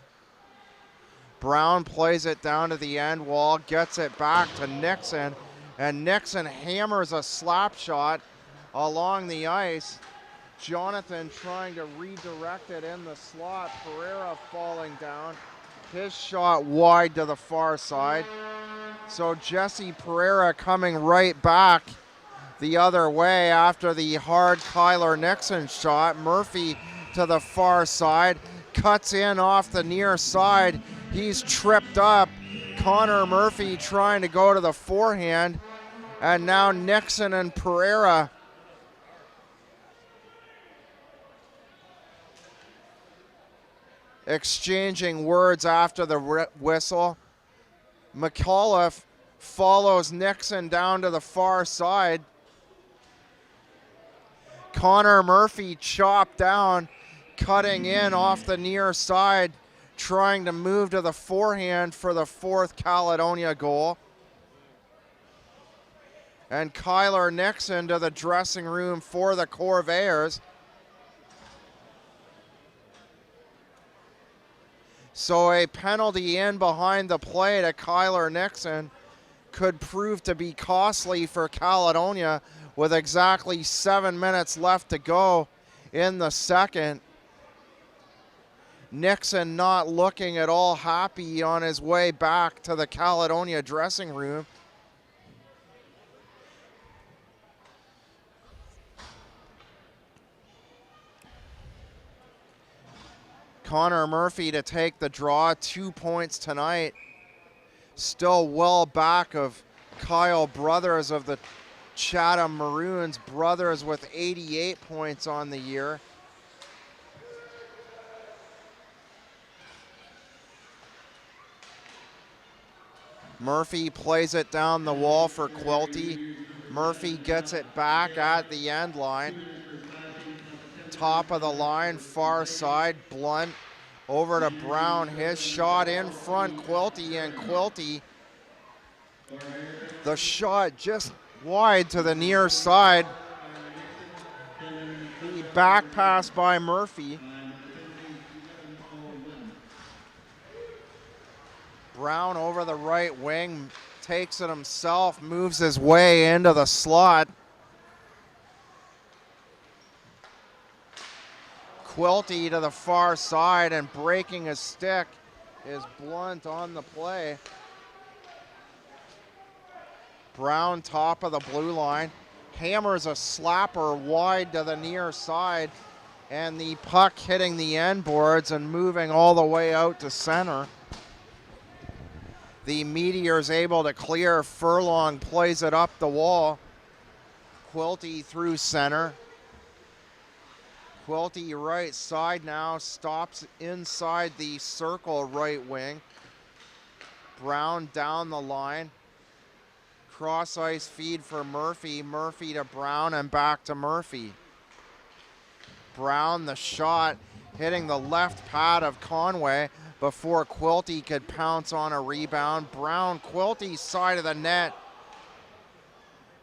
Brown plays it down to the end wall, gets it back to Nixon, and Nixon hammers a slap shot along the ice. Jonathan trying to redirect it in the slot. Pereira falling down. His shot wide to the far side. So Jesse Pereira coming right back the other way after the hard Kyler Nixon shot. Murphy to the far side. Cuts in off the near side. He's tripped up. Connor Murphy trying to go to the forehand. And now Nixon and Pereira exchanging words after the whistle. McAuliffe follows Nixon down to the far side. Connor Murphy chopped down, cutting in off the near side, trying to move to the forehand for the fourth Caledonia goal. And Kyler Nixon to the dressing room for the Corvairs. So a penalty in behind the play to Kyler Nixon could prove to be costly for Caledonia with exactly 7 minutes left to go in the second. Nixon not looking at all happy on his way back to the Caledonia dressing room. Connor Murphy to take the draw, 2 points tonight. Still well back of Kyle Brothers of the Chatham Maroons. Brothers with 88 points on the year. Murphy plays it down the wall for Quilty. Murphy gets it back at the end line. Top of the line, far side, Blunt over to Brown. His shot in front, Quilty, and Quilty. The shot just wide to the near side. The back pass by Murphy. Brown over the right wing, takes it himself, moves his way into the slot. Quilty to the far side, and breaking his stick is Blunt on the play. Brown top of the blue line, hammers a slapper wide to the near side, and the puck hitting the end boards and moving all the way out to center. The Meteors able to clear. Furlong plays it up the wall. Quilty through center. Quilty right side now, stops inside the circle right wing. Brown down the line. Cross ice feed for Murphy. Murphy to Brown and back to Murphy. Brown the shot, hitting the left pad of Conway before Quilty could pounce on a rebound. Brown, Quilty side of the net.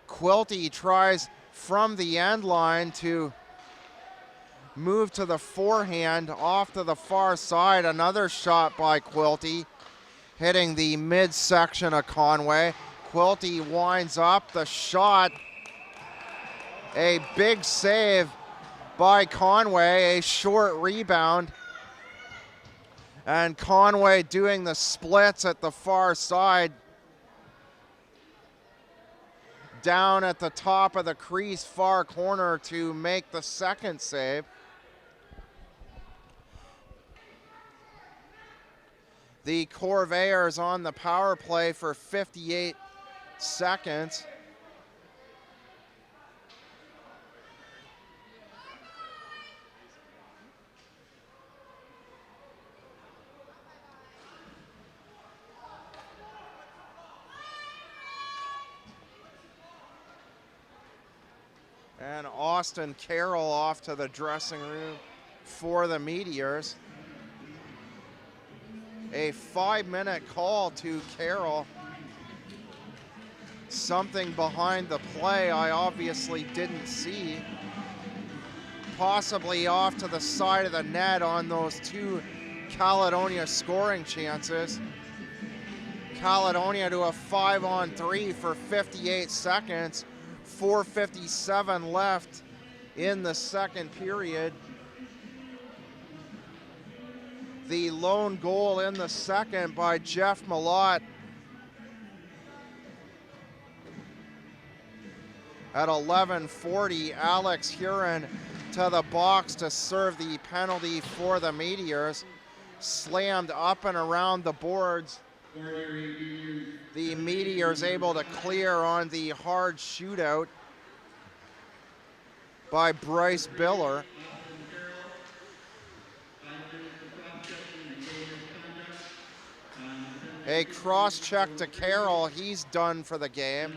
Quilty tries from the end line to move to the forehand off to the far side. Another shot by Quilty, hitting the midsection of Conway. Quilty winds up the shot. A big save by Conway, a short rebound. And Conway doing the splits at the far side. Down at the top of the crease, far corner to make the second save. The Corvairs on the power play for 58 seconds. And Austin Carroll off to the dressing room for the Meteors. A 5-minute call to Carroll. Something behind the play I obviously didn't see. Possibly off to the side of the net on those two Caledonia scoring chances. Caledonia to a 5-on-3 for 58 seconds. 4:57 left in the second period. The lone goal in the second by Jeff Malott. At 11:40, Alex Huron to the box to serve the penalty for the Meteors. Slammed up and around the boards. The Meteors able to clear on the hard shootout by Bryce Biller. A cross check to Carroll, he's done for the game.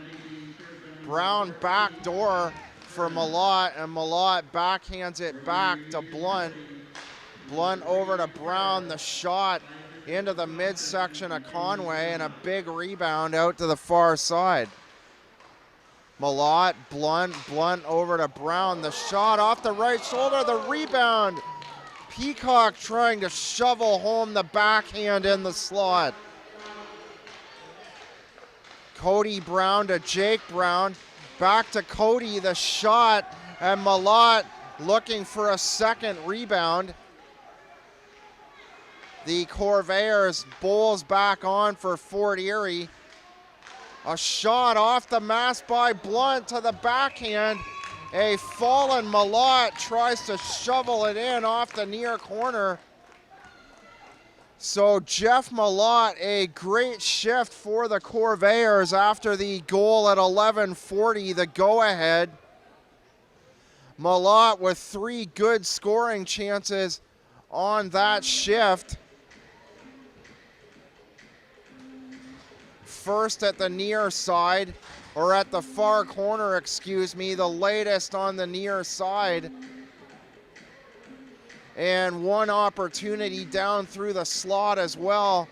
Brown backdoor for Malott, and Malott backhands it back to Blunt. Blunt over to Brown, the shot into the midsection of Conway, and a big rebound out to the far side. Malott, Blunt over to Brown, the shot off the right shoulder, the rebound. Peacock trying to shovel home the backhand in the slot. Cody Brown to Jake Brown, back to Cody, the shot, and Malott looking for a second rebound. The Corvairs bowls back on for Fort Erie. A shot off the mask by Blunt to the backhand. A fallen Malott tries to shovel it in off the near corner. So Jeff Malott, a great shift for the Corvairs after the goal at 11:40, the go-ahead. Malott with 3 good scoring chances on that shift. First at the near side, or at the far corner, excuse me, the latest on the near side. And one opportunity down through the slot as well.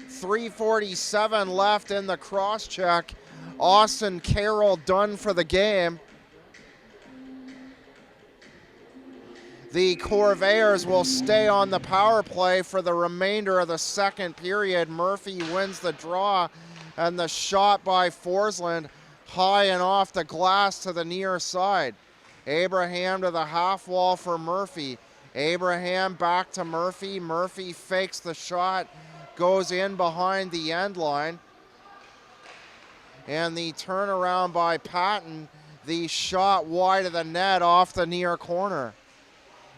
3:47 left in the cross-check. Austin Carroll done for the game. The Corvairs will stay on the power play for the remainder of the second period. Murphy wins the draw, and the shot by Forsland high and off the glass to the near side. Abraham to the half wall for Murphy. Abraham back to Murphy. Murphy fakes the shot, goes in behind the end line. And the turnaround by Patton, the shot wide of the net off the near corner.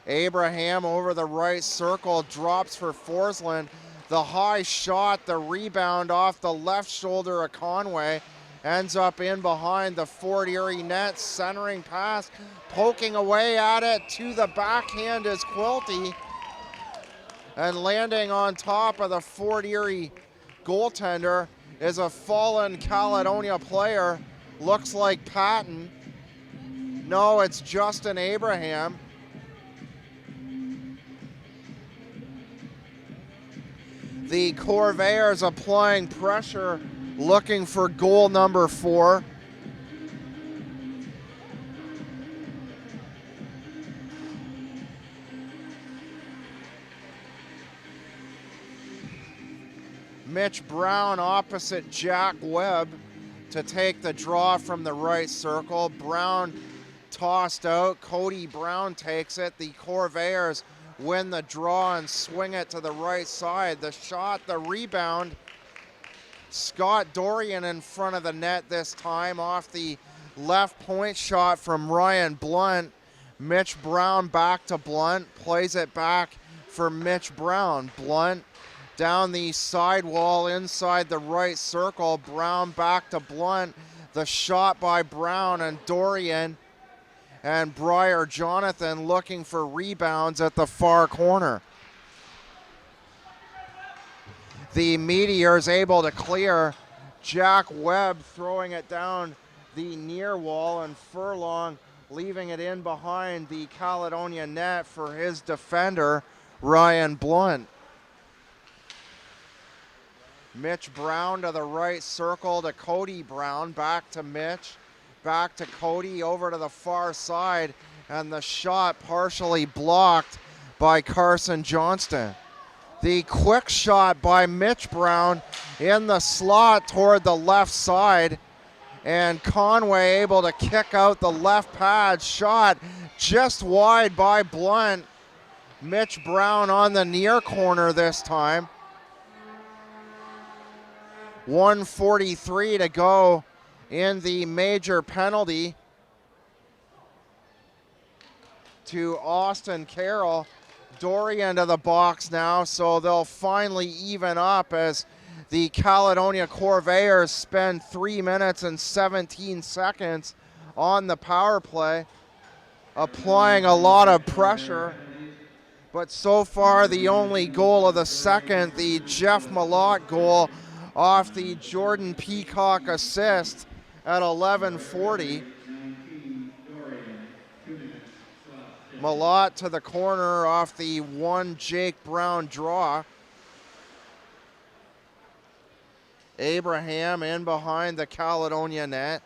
Abraham over the right circle, drops for Forsland. The high shot, the rebound off the left shoulder of Conway, ends up in behind the Fort Erie net, centering pass, poking away at it to the backhand is Quilty, and landing on top of the Fort Erie goaltender is a fallen Caledonia player. Looks like Patton. No, it's Justin Abraham. The Corvairs applying pressure, looking for goal number 4. Mitch Brown opposite Jack Webb to take the draw from the right circle. Brown tossed out. Cody Brown takes it. The Corvairs win the draw and swing it to the right side. The shot, the rebound. Scott Dorian in front of the net this time off the left point shot from Ryan Blunt. Mitch Brown back to Blunt, plays it back for Mitch Brown. Blunt down the sidewall inside the right circle. Brown back to Blunt. The shot by Brown, and Dorian and Briar Jonathan looking for rebounds at the far corner. The Meteors able to clear. Jack Webb throwing it down the near wall, and Furlong leaving it in behind the Caledonia net for his defender, Ryan Blunt. Mitch Brown to the right circle to Cody Brown, back to Mitch, back to Cody, over to the far side, and the shot partially blocked by Carson Johnston. The quick shot by Mitch Brown in the slot toward the left side, and Conway able to kick out the left pad, shot just wide by Blunt. Mitch Brown on the near corner this time. 1:43 to go in the major penalty to Austin Carroll. Dorian to the box now, so they'll finally even up as the Caledonia Corvairs spend 3 minutes and 17 seconds on the power play, applying a lot of pressure. But so far, the only goal of the second, the Jeff Malott goal off the Jordan Peacock assist at 11:40. Malott to the corner off the one Jake Brown draw. Abraham in behind the Caledonia net.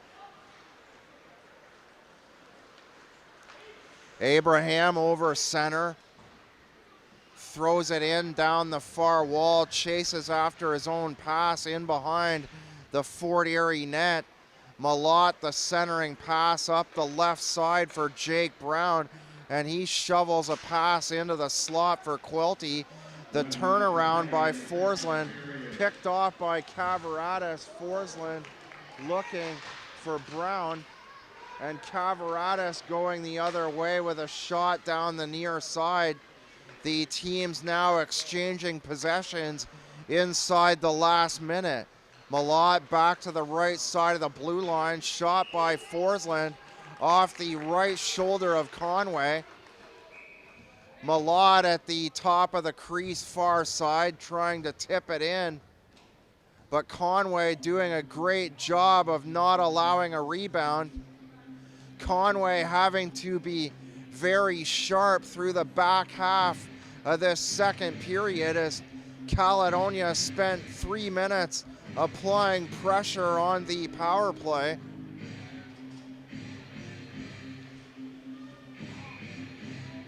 Abraham over center. Throws it in down the far wall, chases after his own pass in behind the Fort Erie net. Malott, the centering pass up the left side for Jake Brown, and he shovels a pass into the slot for Quilty. The turnaround by Forsland, picked off by Cavaratis. Forsland looking for Brown, and Cavaratis going the other way with a shot down the near side. The teams now exchanging possessions inside the last minute. Malott back to the right side of the blue line, shot by Forsland off the right shoulder of Conway. Malott at the top of the crease far side trying to tip it in, but Conway doing a great job of not allowing a rebound. Conway having to be very sharp through the back half of this second period as Caledonia spent 3 minutes applying pressure on the power play.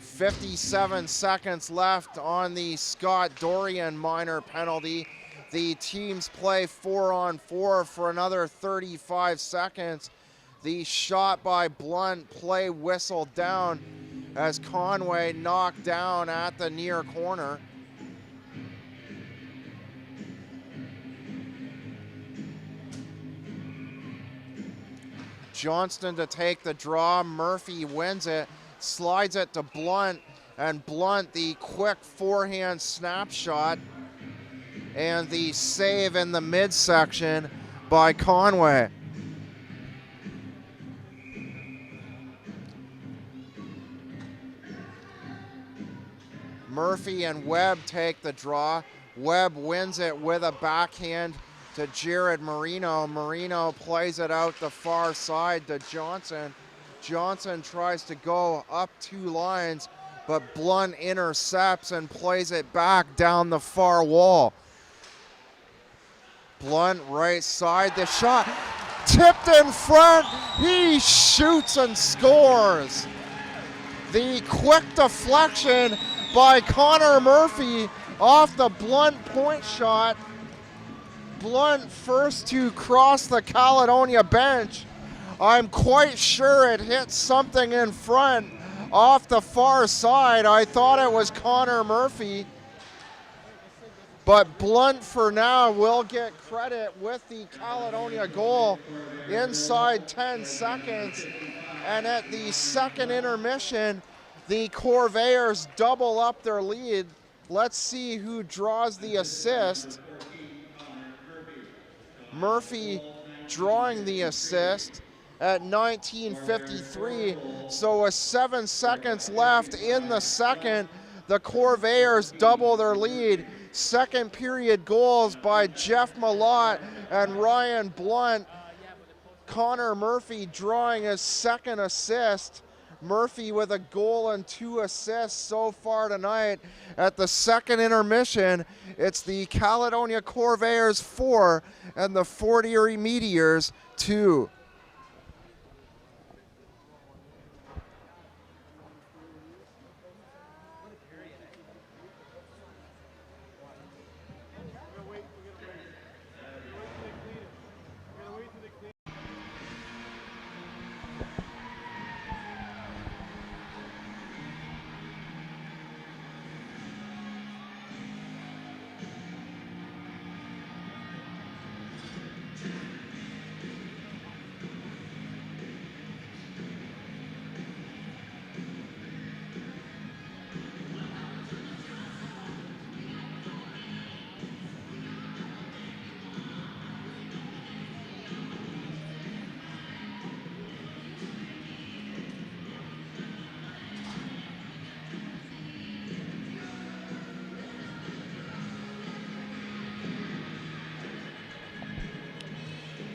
.57 seconds left on the Scott Dorian minor penalty. The teams play 4-on-4 for another 35 seconds. The shot by Blunt, play whistled down as Conway knocked down at the near corner. Johnston to take the draw. Murphy wins it, slides it to Blunt, and Blunt the quick forehand snapshot and the save in the midsection by Conway. Murphy and Webb take the draw. Webb wins it with a backhand to Jared Marino. Marino plays it out the far side to Johnson. Johnson tries to go up 2 lines, but Blunt intercepts and plays it back down the far wall. Blunt right side, the shot tipped in front. He shoots and scores. The quick deflection by Connor Murphy off the Blunt point shot. Blunt first to cross the Caledonia bench. I'm quite sure it hit something in front off the far side. I thought it was Connor Murphy, but Blunt for now will get credit with the Caledonia goal inside 10 seconds. And at the second intermission, the Corvairs double up their lead. Let's see who draws the assist. Murphy drawing the assist at 19:53. So with 7 seconds left in the second, the Corvairs double their lead. Second period goals by Jeff Malott and Ryan Blunt Connor Murphy drawing his second assist. Murphy with a goal and 2 assists so far tonight. At the second intermission, it's the Caledonia Corvairs 4 and the Fort Erie Meteors 2.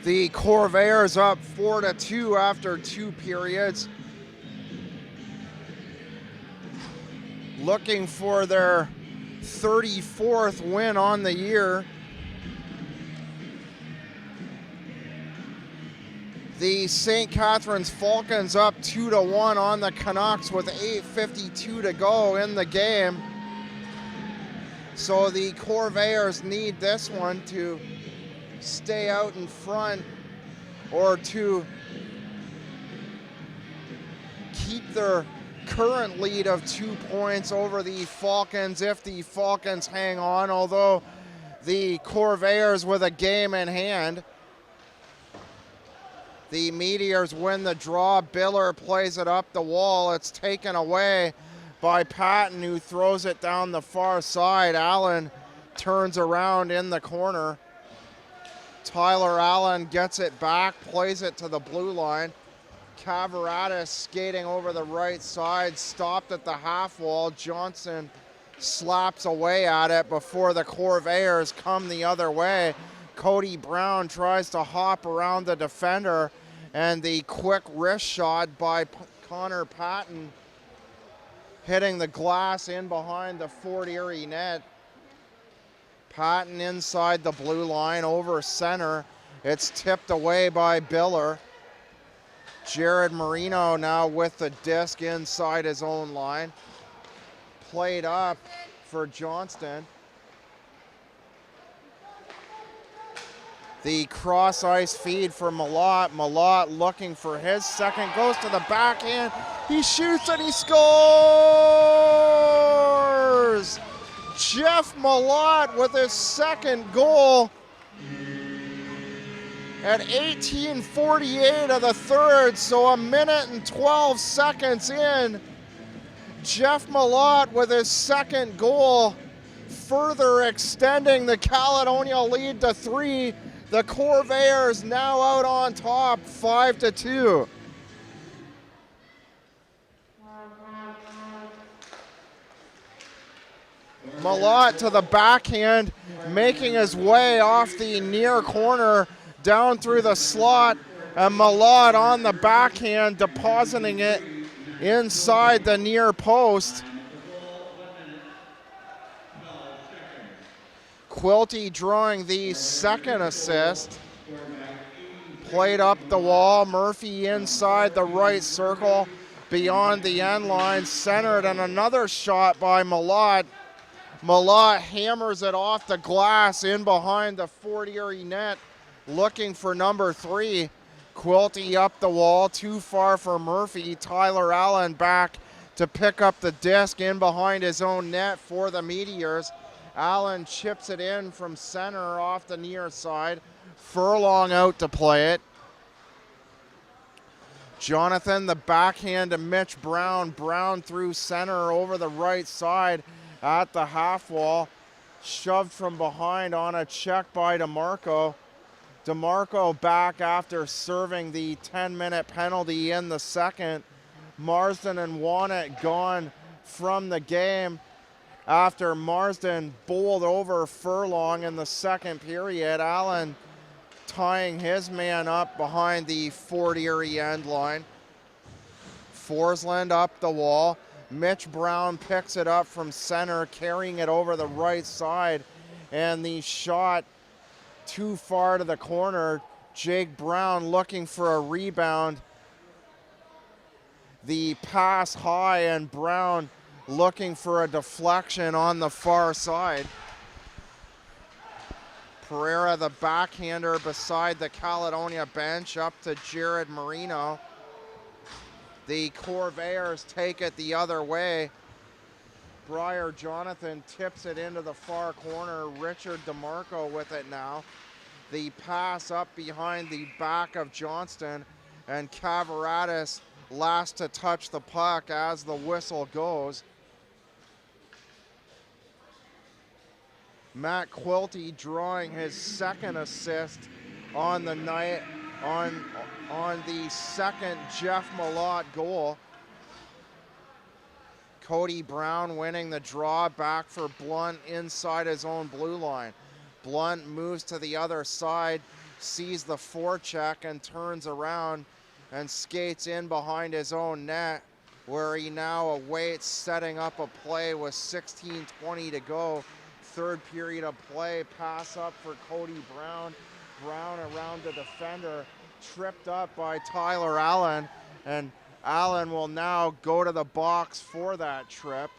The Corvairs up 4-2 after 2 periods. Looking for their 34th win on the year. The St. Catharines Falcons up 2-1 on the Canucks with 8:52 to go in the game. So the Corvairs need this one to stay out in front or to keep their current lead of 2 points over the Falcons if the Falcons hang on, although the Corvairs with a game in hand. The Meteors win the draw. Biller plays it up the wall. It's taken away by Patton, who throws it down the far side. Allen turns around in the corner. Tyler Allen gets it back, plays it to the blue line. Cavaratis skating over the right side, stopped at the half wall. Johnson slaps away at it before the Corvairs come the other way. Cody Brown tries to hop around the defender, and the quick wrist shot by Connor Patton hitting the glass in behind the Fort Erie net. Patton inside the blue line over center. It's tipped away by Biller. Jared Marino now with the disc inside his own line. Played up for Johnston. The cross ice feed for Malott. Malott looking for his second, goes to the backhand. He shoots and he scores! Jeff Malott with his second goal at 18:48 of the third, so a minute and 12 seconds in. Jeff Malott with his second goal, further extending the Caledonia lead to 3. The Corvairs now out on top, 5-2. Malott to the backhand, making his way off the near corner down through the slot, and Malott on the backhand depositing it inside the near post. Quilty drawing the second assist. Played up the wall, Murphy inside the right circle, beyond the end line, centered, and another shot by Malott. Malott hammers it off the glass in behind the Fort Erie net, looking for number 3. Quilty up the wall, too far for Murphy. Tyler Allen back to pick up the disc in behind his own net for the Meteors. Allen chips it in from center off the near side. Furlong out to play it. Jonathan, the backhand to Mitch Brown. Brown through center over the right side at the half wall. Shoved from behind on a check by DeMarco. DeMarco back after serving the 10-minute penalty in the second. Marsden and Wannett gone from the game after Marsden bowled over Furlong in the second period. Allen tying his man up behind the Fort Erie end line. Forsland up the wall. Mitch Brown picks it up from center, carrying it over the right side, and the shot too far to the corner. Jake Brown looking for a rebound. The pass high, and Brown looking for a deflection on the far side. Pereira, the backhander, beside the Caledonia bench, up to Jared Marino. The Corvairs take it the other way. Briar Jonathan tips it into the far corner. Richard DeMarco with it now. The pass up behind the back of Johnston, and Cavaratis last to touch the puck as the whistle goes. Matt Quilty drawing his second assist on the night on the second Jeff Malott goal. Cody Brown winning the draw back for Blunt inside his own blue line. Blunt moves to the other side, sees the forecheck and turns around and skates in behind his own net, where he now awaits setting up a play with 16:20 to go. Third period of play, pass up for Cody Brown. Brown around the defender, tripped up by Tyler Allen, and Allen will now go to the box for that trip.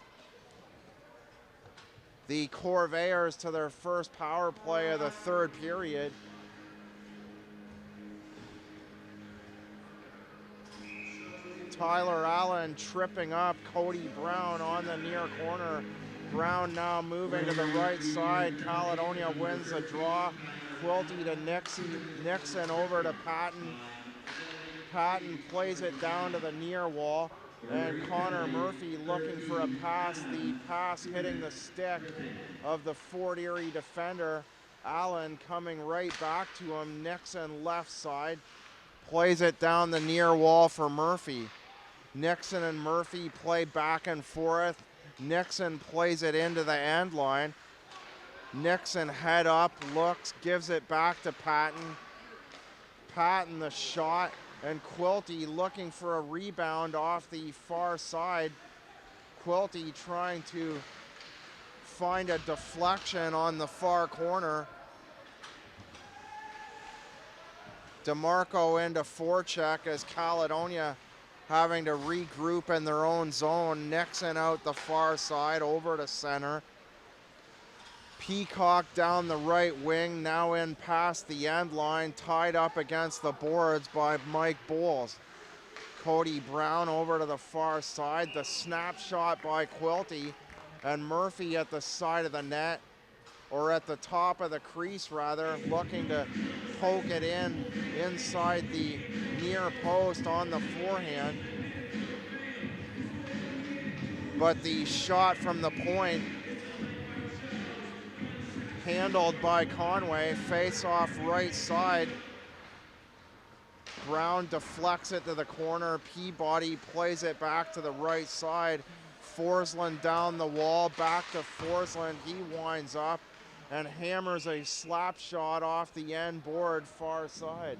The Corvairs to their first power play of the third period. Tyler Allen tripping up Cody Brown on the near corner. Brown now moving to the right side. Caledonia wins the draw. Quilty to Nixon over to Patton. Patton plays it down to the near wall, and Connor Murphy looking for a pass. The pass hitting the stick of the Fort Erie defender. Allen coming right back to him. Nixon left side, plays it down the near wall for Murphy. Nixon and Murphy play back and forth. Nixon plays it into the end line. Nixon head up, looks, gives it back to Patton. Patton the shot, and Quilty looking for a rebound off the far side. Quilty trying to find a deflection on the far corner. DeMarco into forecheck as Caledonia having to regroup in their own zone. Nixon out the far side over to center. Peacock down the right wing, now in past the end line, tied up against the boards by Mike Bowles. Cody Brown over to the far side, the snapshot by Quilty, and Murphy at the side of the net, or at the top of the crease rather, looking to poke it in inside the near post on the forehand. But the shot from the point handled by Conway, face off right side. Brown deflects it to the corner. Peabody plays it back to the right side. Forsland down the wall, back to Forsland. He winds up and hammers a slap shot off the end board far side.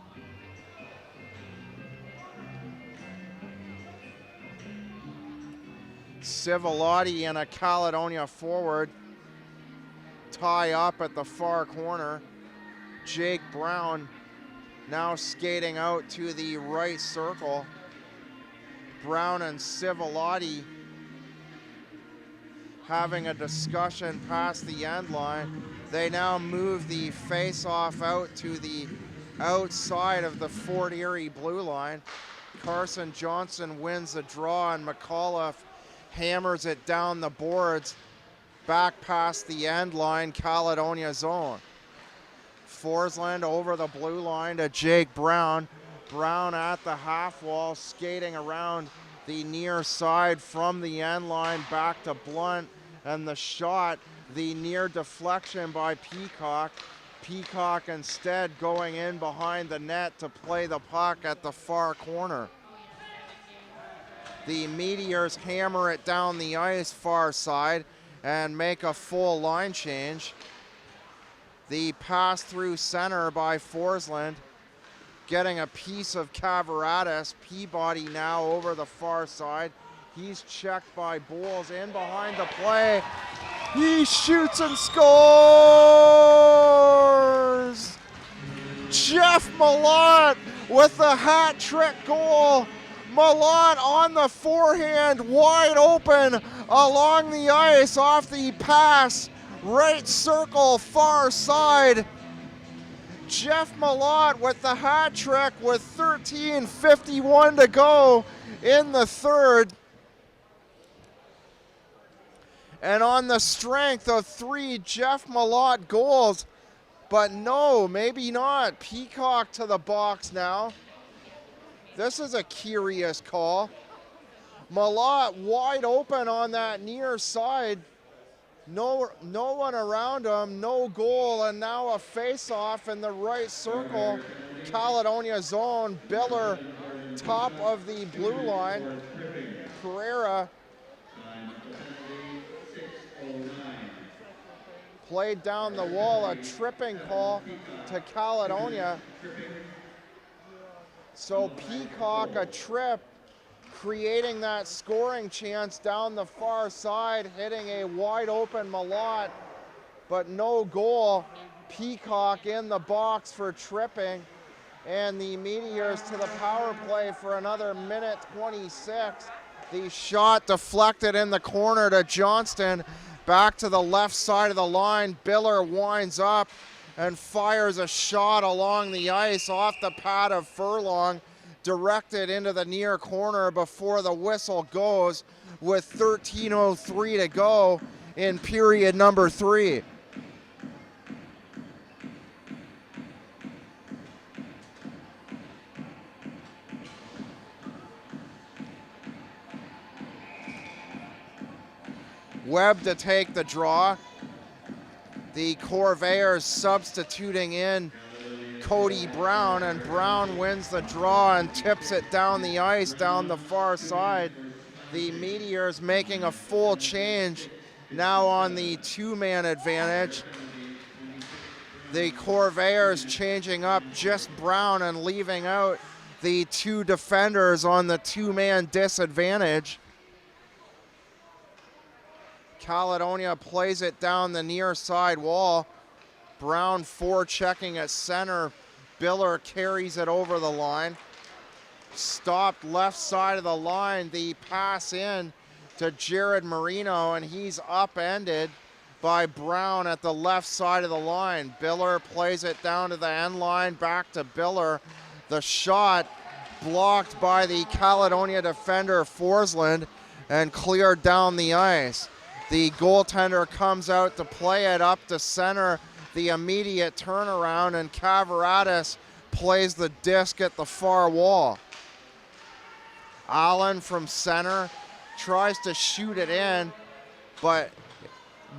Civilotti and a Caledonia forward tie up at the far corner. Jake Brown now skating out to the right circle. Brown and Civilotti having a discussion past the end line. They now move the face-off out to the outside of the Fort Erie blue line. Carson Johnson wins the draw, and McAuliffe hammers it down the boards back past the end line, Caledonia zone. Forsland over the blue line to Jake Brown. Brown at the half wall, skating around the near side from the end line back to Blunt, and the shot, the near deflection by Peacock. Peacock instead going in behind the net to play the puck at the far corner. The Meteors hammer it down the ice far side and make a full line change. The pass through center by Forsland, getting a piece of Cavaratus. Peabody now over the far side. He's checked by Bowles in behind the play. He shoots and scores! Jeff Malott with the hat trick goal. Malott on the forehand, wide open along the ice off the pass. Right circle, far side. Jeff Malott with the hat trick with 13:51 to go in the third. And on the strength of 3 Jeff Malott goals, but no, maybe not. Peacock to the box now. This is a curious call. Malott wide open on that near side. No one around him, no goal, and now a face-off in the right circle. Caledonia zone, Biller top of the blue line. Pereira played down the wall, a tripping call to Caledonia. So Peacock a trip, creating that scoring chance down the far side, hitting a wide open Malott, but no goal. Peacock in the box for tripping, and the Meteors to the power play for another minute 26. The shot deflected in the corner to Johnston, back to the left side of the line. Biller winds up and fires a shot along the ice off the pad of Furlong, directed into the near corner before the whistle goes with 13:03 to go in period number 3. Webb to take the draw. The Corvairs substituting in Cody Brown, and Brown wins the draw and tips it down the ice, down the far side. The Meteors making a full change, now on the 2-man advantage. The Corvairs changing up just Brown and leaving out the 2 defenders on the 2-man disadvantage. Caledonia plays it down the near side wall. Brown forechecking at center. Biller carries it over the line. Stopped left side of the line. The pass in to Jared Marino, and he's upended by Brown at the left side of the line. Biller plays it down to the end line, back to Biller. The shot blocked by the Caledonia defender Forsland and cleared down the ice. The goaltender comes out to play it up to center. The immediate turnaround, and Cavaratus plays the disc at the far wall. Allen from center tries to shoot it in, but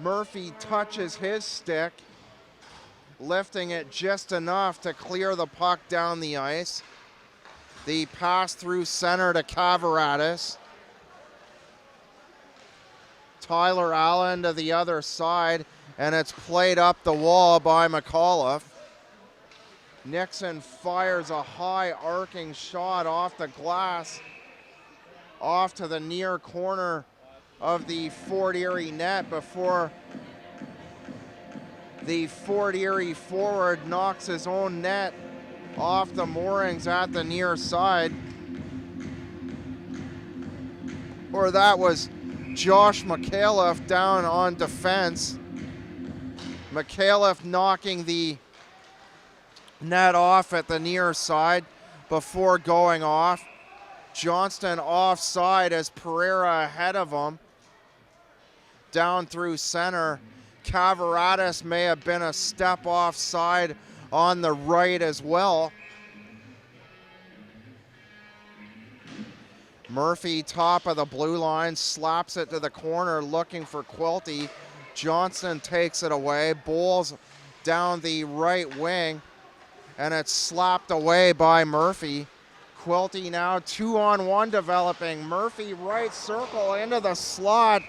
Murphy touches his stick, lifting it just enough to clear the puck down the ice. The pass through center to Cavaratus. Tyler Allen to the other side, and it's played up the wall by McAuliffe. Nixon fires a high arcing shot off the glass, off to the near corner of the Fort Erie net before the Fort Erie forward knocks his own net off the moorings at the near side. Or that was Josh McAuliffe down on defense. McAuliffe knocking the net off at the near side before going off. Johnston offside as Pereira ahead of him. Down through center. Cavaratus may have been a step offside on the right as well. Murphy, top of the blue line, slaps it to the corner looking for Quilty. Johnston takes it away. Bowles down the right wing, and it's slapped away by Murphy. Quilty now 2-on-1 developing. Murphy right circle into the slot,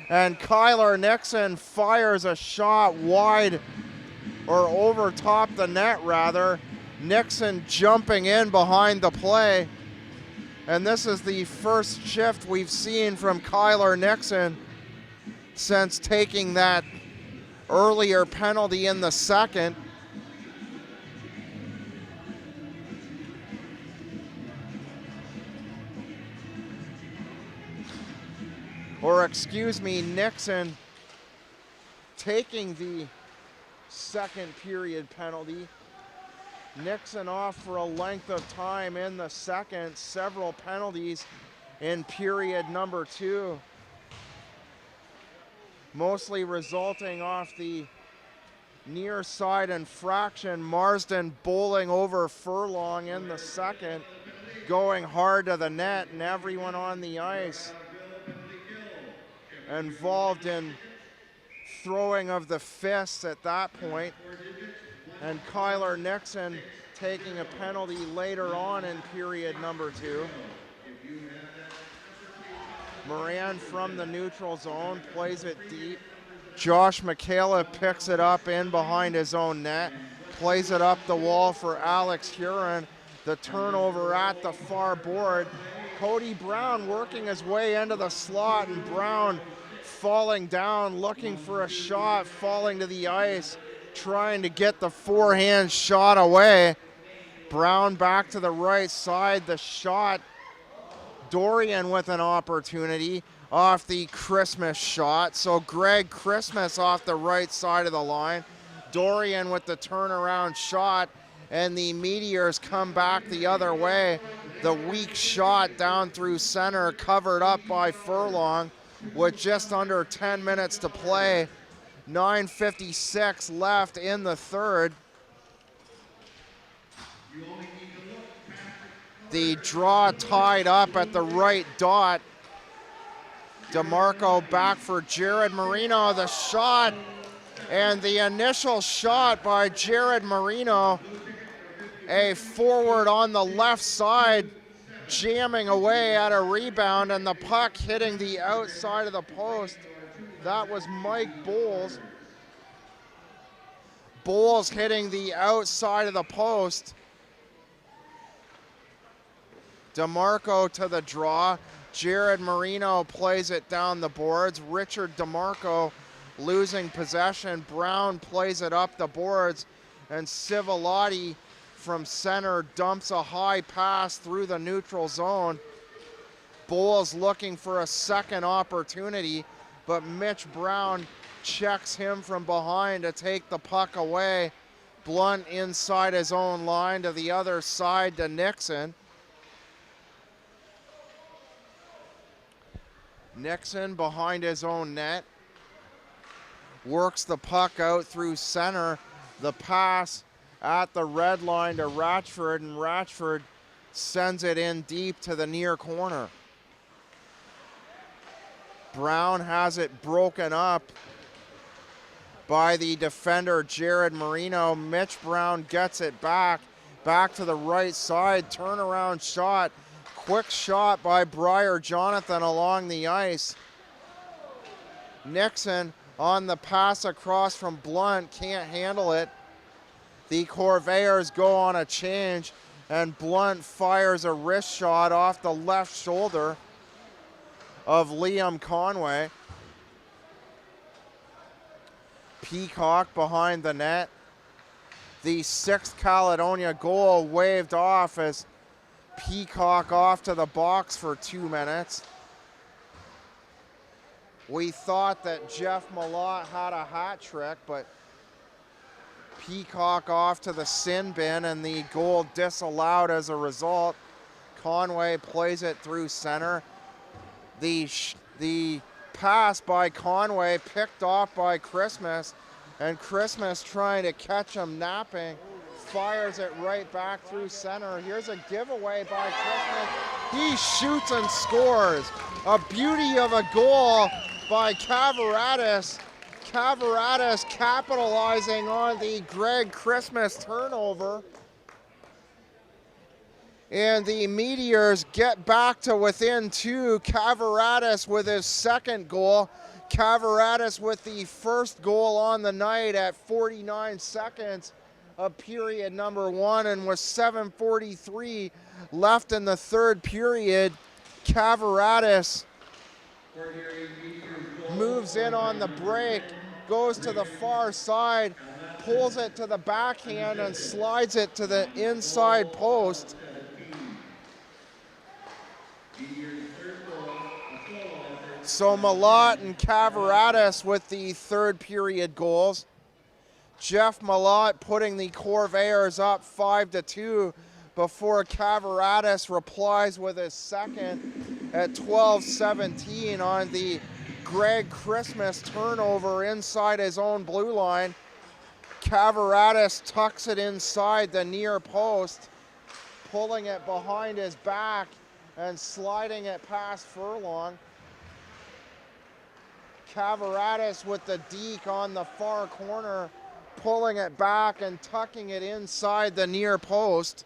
and Kyler Nixon fires a shot wide or over top the net rather. Nixon jumping in behind the play. And this is the first shift we've seen from Kyler Nixon since taking that earlier penalty in the second. Or excuse me, Nixon taking the second period penalty. Nixon off for a length of time in the second, several penalties in period number 2, mostly resulting off the near side infraction. Marsden bowling over Furlong in the second, going hard to the net, and everyone on the ice involved in throwing of the fists at that point. And Kyler Nixon taking a penalty later on in period number 2. Moran from the neutral zone plays it deep. Josh McCaleb picks it up in behind his own net, plays it up the wall for Alex Huron. The turnover at the far board. Cody Brown working his way into the slot, and Brown falling down, looking for a shot, falling to the ice, trying to get the forehand shot away. Brown back to the right side, the shot. Dorian with an opportunity off the Christmas shot. So Greg Christmas off the right side of the line. Dorian with the turnaround shot, and the Meteors come back the other way. The weak shot down through center, covered up by Furlong with just under 10 minutes to play. 9:56 left in the third. The draw tied up at the right dot. DeMarco back for Jared Marino. The shot, and the initial shot by Jared Marino. A forward on the left side, jamming away at a rebound, and the puck hitting the outside of the post. That was Mike Bowles. Bowles hitting the outside of the post. DeMarco to the draw. Jared Marino plays it down the boards. Richard DeMarco losing possession. Brown plays it up the boards, and Civilotti from center dumps a high pass through the neutral zone. Bowles looking for a second opportunity, but Mitch Brown checks him from behind to take the puck away. Blunt inside his own line to the other side to Nixon. Nixon behind his own net. Works the puck out through center. The pass at the red line to Ratchford, and Ratchford sends it in deep to the near corner. Brown has it broken up by the defender Jared Marino. Mitch Brown gets it back to the right side, turnaround shot. Quick shot by Briar Jonathan along the ice. Nixon on the pass across from Blunt, can't handle it. The Corvairs go on a change, and Blunt fires a wrist shot off the left shoulder of Liam Conway. Peacock behind the net. The 6th Caledonia goal waved off as Peacock off to the box for 2 minutes. We thought that Jeff Malott had a hat trick, but Peacock off to the sin bin, and the goal disallowed as a result. Conway plays it through center. The pass by Conway picked off by Christmas, and Christmas trying to catch him napping. Fires it right back through center. Here's a giveaway by Christmas. He shoots and scores. A beauty of a goal by Cavaratis. Cavaratis capitalizing on the Greg Christmas turnover. And the Meteors get back to within 2. Kavaratis with his second goal. Kavaratis with the first goal on the night at 49 seconds of period number 1, and with 7:43 left in the third period, Kavaratis moves in on the break, goes to the far side, pulls it to the backhand and slides it to the inside post. So Malott and Kavaratis with the third period goals. Jeff Malott putting the Corvairs up 5-2 before Kavaratis replies with his second at 12:17 on the Greg Christmas turnover inside his own blue line. Kavaratis tucks it inside the near post, pulling it behind his back and sliding it past Furlong. Kavaratis with the deke on the far corner, pulling it back and tucking it inside the near post.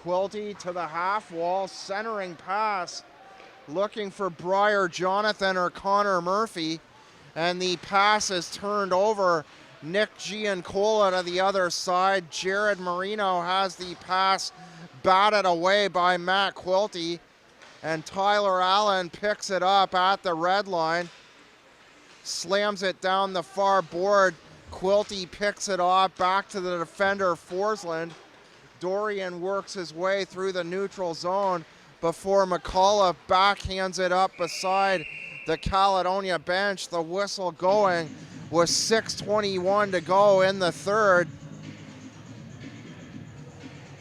Quilty to the half wall, centering pass, looking for Briar Jonathan or Connor Murphy, and the pass is turned over. Nick Giancola to the other side. Jared Marino has the pass batted away by Matt Quilty, and Tyler Allen picks it up at the red line, slams it down the far board. Quilty picks it off back to the defender Forsland. Dorian works his way through the neutral zone before McAuliffe backhands it up beside the Caledonia bench. The whistle going with 6:21 to go in the third.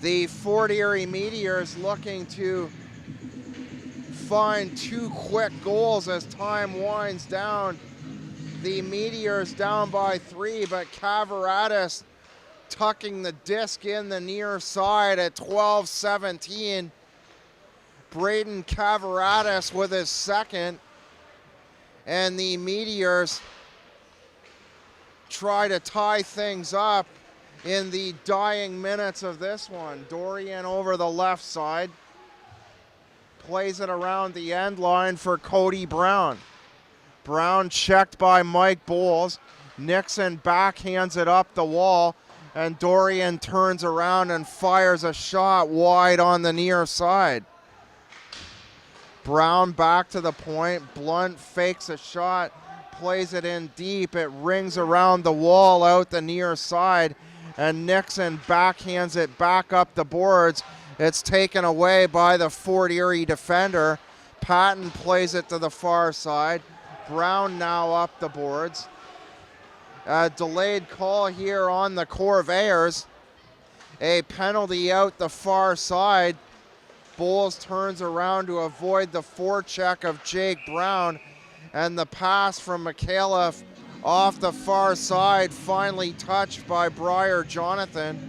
The Fort Erie Meteors looking to find 2 quick goals as time winds down. The Meteors down by 3, but Kavaratis tucking the disc in the near side at 12:17. Braden Kavaratis with his second, and the Meteors try to tie things up in the dying minutes of this one. Dorian over the left side, plays it around the end line for Cody Brown. Brown checked by Mike Bowles. Nixon backhands it up the wall, and Dorian turns around and fires a shot wide on the near side. Brown back to the point. Blunt fakes a shot, plays it in deep. It rings around the wall out the near side, and Nixon backhands it back up the boards. It's taken away by the Fort Erie defender. Patton plays it to the far side. Brown now up the boards. A delayed call here on the Corvairs. A penalty out the far side. Bowles turns around to avoid the forecheck of Jake Brown, and the pass from McAuliffe off the far side, finally touched by Briar Jonathan.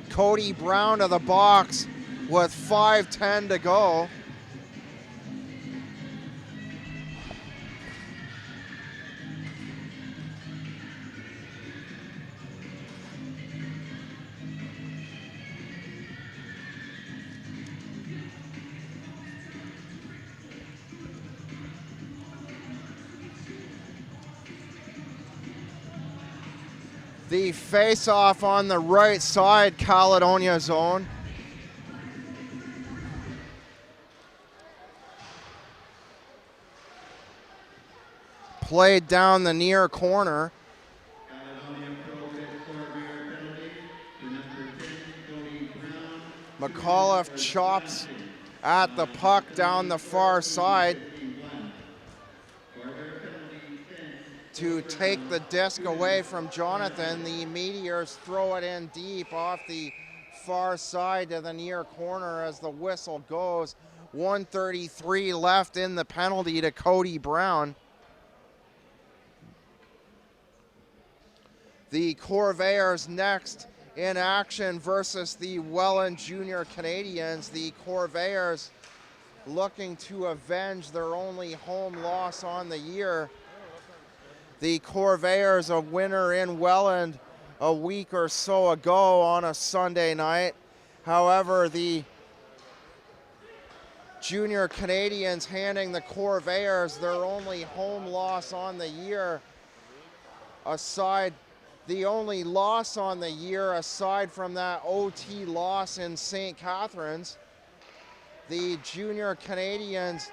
Cody Brown to the box with 5:10 to go. The face-off on the right side, Caledonia zone. Played down the near corner. Caledonia Pro-Fit Corvairs penalty to number 10, Cody Brown. McAuliffe chops at the puck down the far side to take the disc away from Jonathan. The Meteors throw it in deep off the far side to the near corner as the whistle goes. 1:33 left in the penalty to Cody Brown. The Corvairs next in action versus the Welland Junior Canadians. The Corvairs looking to avenge their only home loss on the year. The Corvairs, a winner in Welland a week or so ago on a Sunday night. However, the Junior Canadians handing the Corvairs their only home loss on the year, the only loss on the year aside from that OT loss in St. Catharines. The Junior Canadians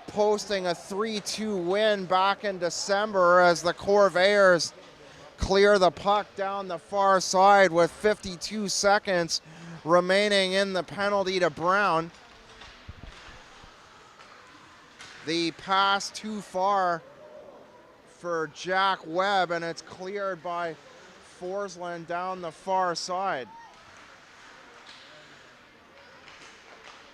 posting a 3-2 win back in December as the Corvairs clear the puck down the far side with 52 seconds remaining in the penalty to Brown. The pass too far for Jack Webb, and it's cleared by Forsland down the far side.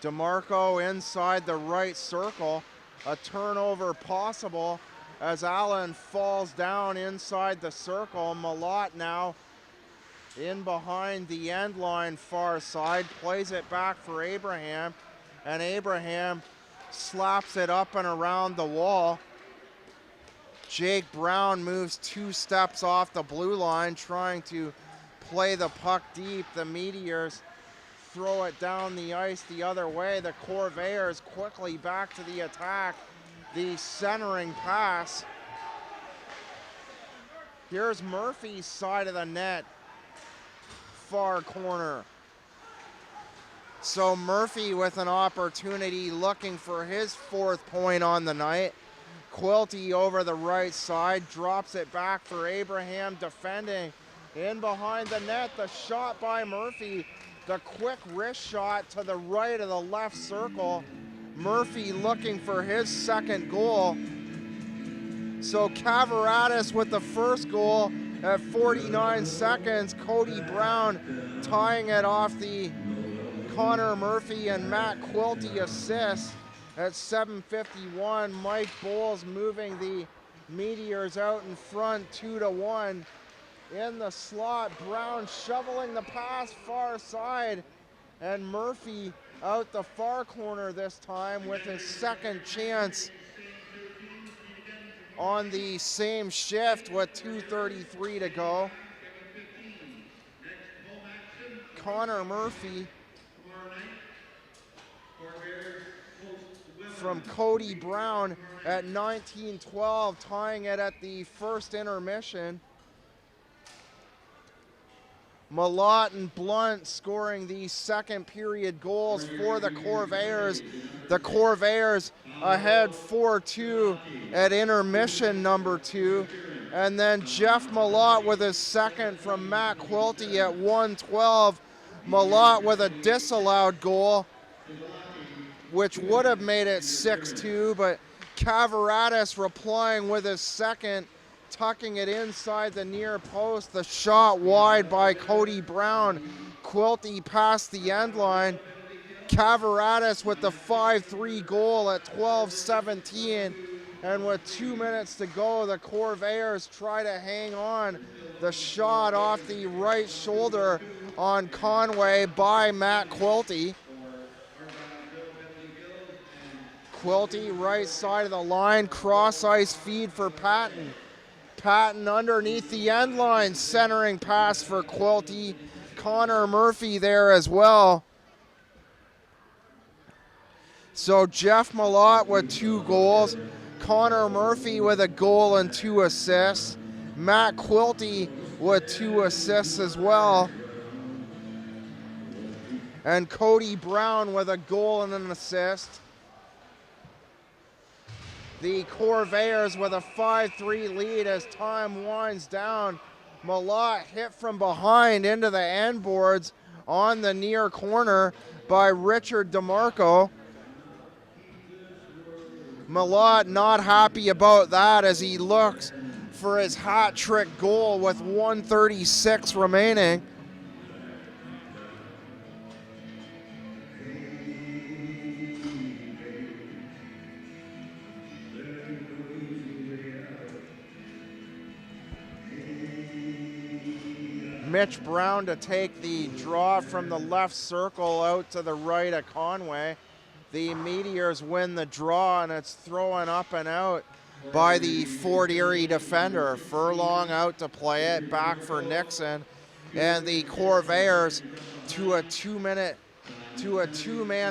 DeMarco inside the right circle. A turnover possible as Allen falls down inside the circle. Malott now in behind the end line far side, plays it back for Abraham, and Abraham slaps it up and around the wall. Jake Brown moves 2 steps off the blue line, trying to play the puck deep. The Meteors throw it down the ice the other way. The Corvairs quickly back to the attack. The centering pass. Here's Murphy's side of the net, far corner. So Murphy with an opportunity, looking for his 4th point on the night. Quilty over the right side, drops it back for Abraham, defending in behind the net. The shot by Murphy, the quick wrist shot to the right of the left circle. Murphy looking for his 2nd goal. So Cavaratis with the 1st goal at 49 seconds. Cody Brown tying it off the Connor Murphy and Matt Quilty assist at 7:51. Mike Bowles moving the Meteors out in front 2-1. In the slot, Brown shoveling the pass far side, and Murphy out the far corner this time with his 2nd chance on the same shift with 2:33 to go. Connor Murphy from Cody Brown at 19:12, tying it at the first intermission. Malott and Blunt scoring the 2nd period goals for the Corvairs. The Corvairs ahead 4-2 at intermission number 2. And then Jeff Malott with his 2nd from Matt Quilty at 1:12. Malott with a disallowed goal, which would have made it 6-2, but Cavaratis replying with his 2nd, tucking it inside the near post. The shot wide by Cody Brown. Quilty past the end line. Cavaratis with the 5-3 goal at 12:17. And with 2 minutes to go, the Corvairs try to hang on. The shot off the right shoulder on Conway by Matt Quilty. Quilty right side of the line, cross ice feed for Patton. Patton underneath the end line, centering pass for Quilty. Connor Murphy there as well. So Jeff Malott with 2 goals. Connor Murphy with a goal and 2 assists. Matt Quilty with 2 assists as well. And Cody Brown with a goal and an assist. The Corvairs with a 5-3 lead as time winds down. Malott hit from behind into the end boards on the near corner by Richard DeMarco. Malott not happy about that as he looks for his hat trick goal with 1:36 remaining. Mitch Brown to take the draw from the left circle out to the right of Conway. The Meteors win the draw, and it's thrown up and out by the Fort Erie defender. Furlong out to play it, back for Nixon, and the Corvairs to a two-man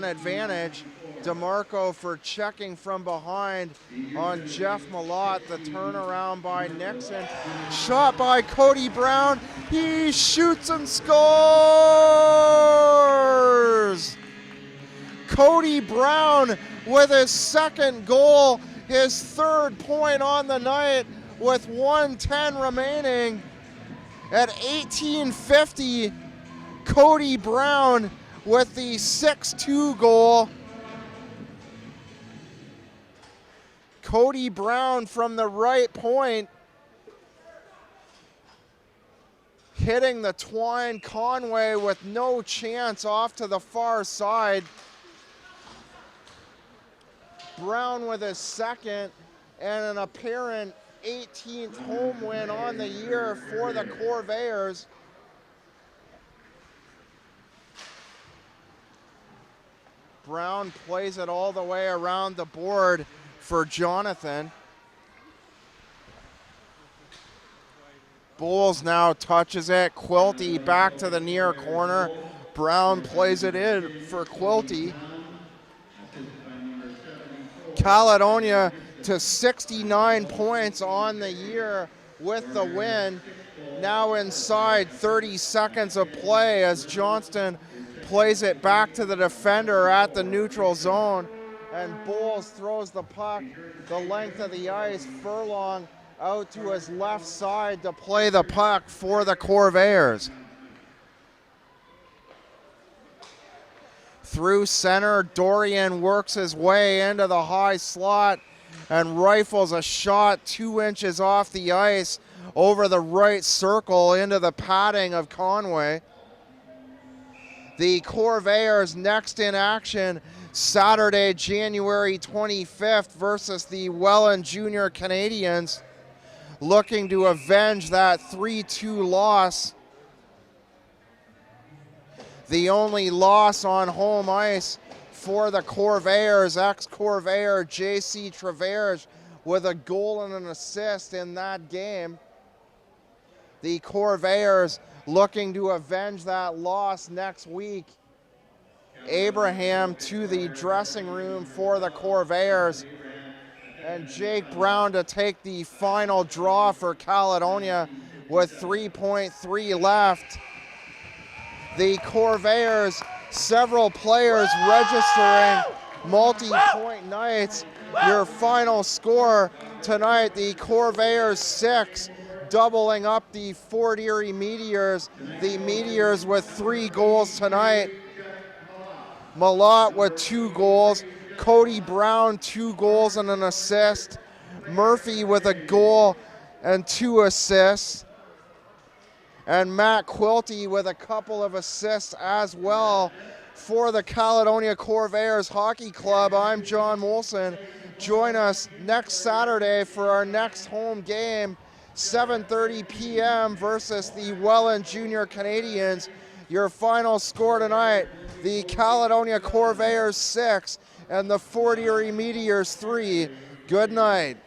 advantage. DeMarco for checking from behind on Jeff Malott. The turnaround by Nixon. Shot by Cody Brown. He shoots and scores! Cody Brown with his second goal, his third point on the night with 1:10 remaining. At 18:50, Cody Brown with the 6-2 goal. Cody Brown from the right point, hitting the twine. Conway with no chance off to the far side. Brown with his second and an apparent 18th home win on the year for the Corvairs. Brown plays it all the way around the board for Jonathan. Bowles now touches it. Quilty back to the near corner. Brown plays it in for Quilty. Caledonia to 69 points on the year with the win. Now inside 30 seconds of play as Johnston plays it back to the defender at the neutral zone, and Bowles throws the puck the length of the ice. Furlong out to his left side to play the puck for the Corvairs. Through center, Dorian works his way into the high slot and rifles a shot 2 inches off the ice over the right circle into the padding of Conway. The Corvairs next in action Saturday, January 25th versus the Welland Junior Canadians, looking to avenge that 3-2 loss. The only loss on home ice for the Corvairs, ex-Corvair J.C. Travers with a goal and an assist in that game. The Corvairs looking to avenge that loss next week. Abraham to the dressing room for the Corvairs, and Jake Brown to take the final draw for Caledonia with 3.3 left. The Corvairs, several players registering multi-point nights. Your final score tonight, the Corvairs 6, doubling up the Fort Erie Meteors. The Meteors with 3 goals tonight. Malott with 2 goals. Cody Brown 2 goals and an assist. Murphy with a goal and 2 assists. And Matt Quilty with a couple of assists as well for the Caledonia Corvairs Hockey Club. I'm John Molson. Join us next Saturday for our next home game, 7:30 p.m. versus the Welland Junior Canadians. Your final score tonight, the Caledonia Corvairs 6 and the Fort Erie Meteors 3. Good night.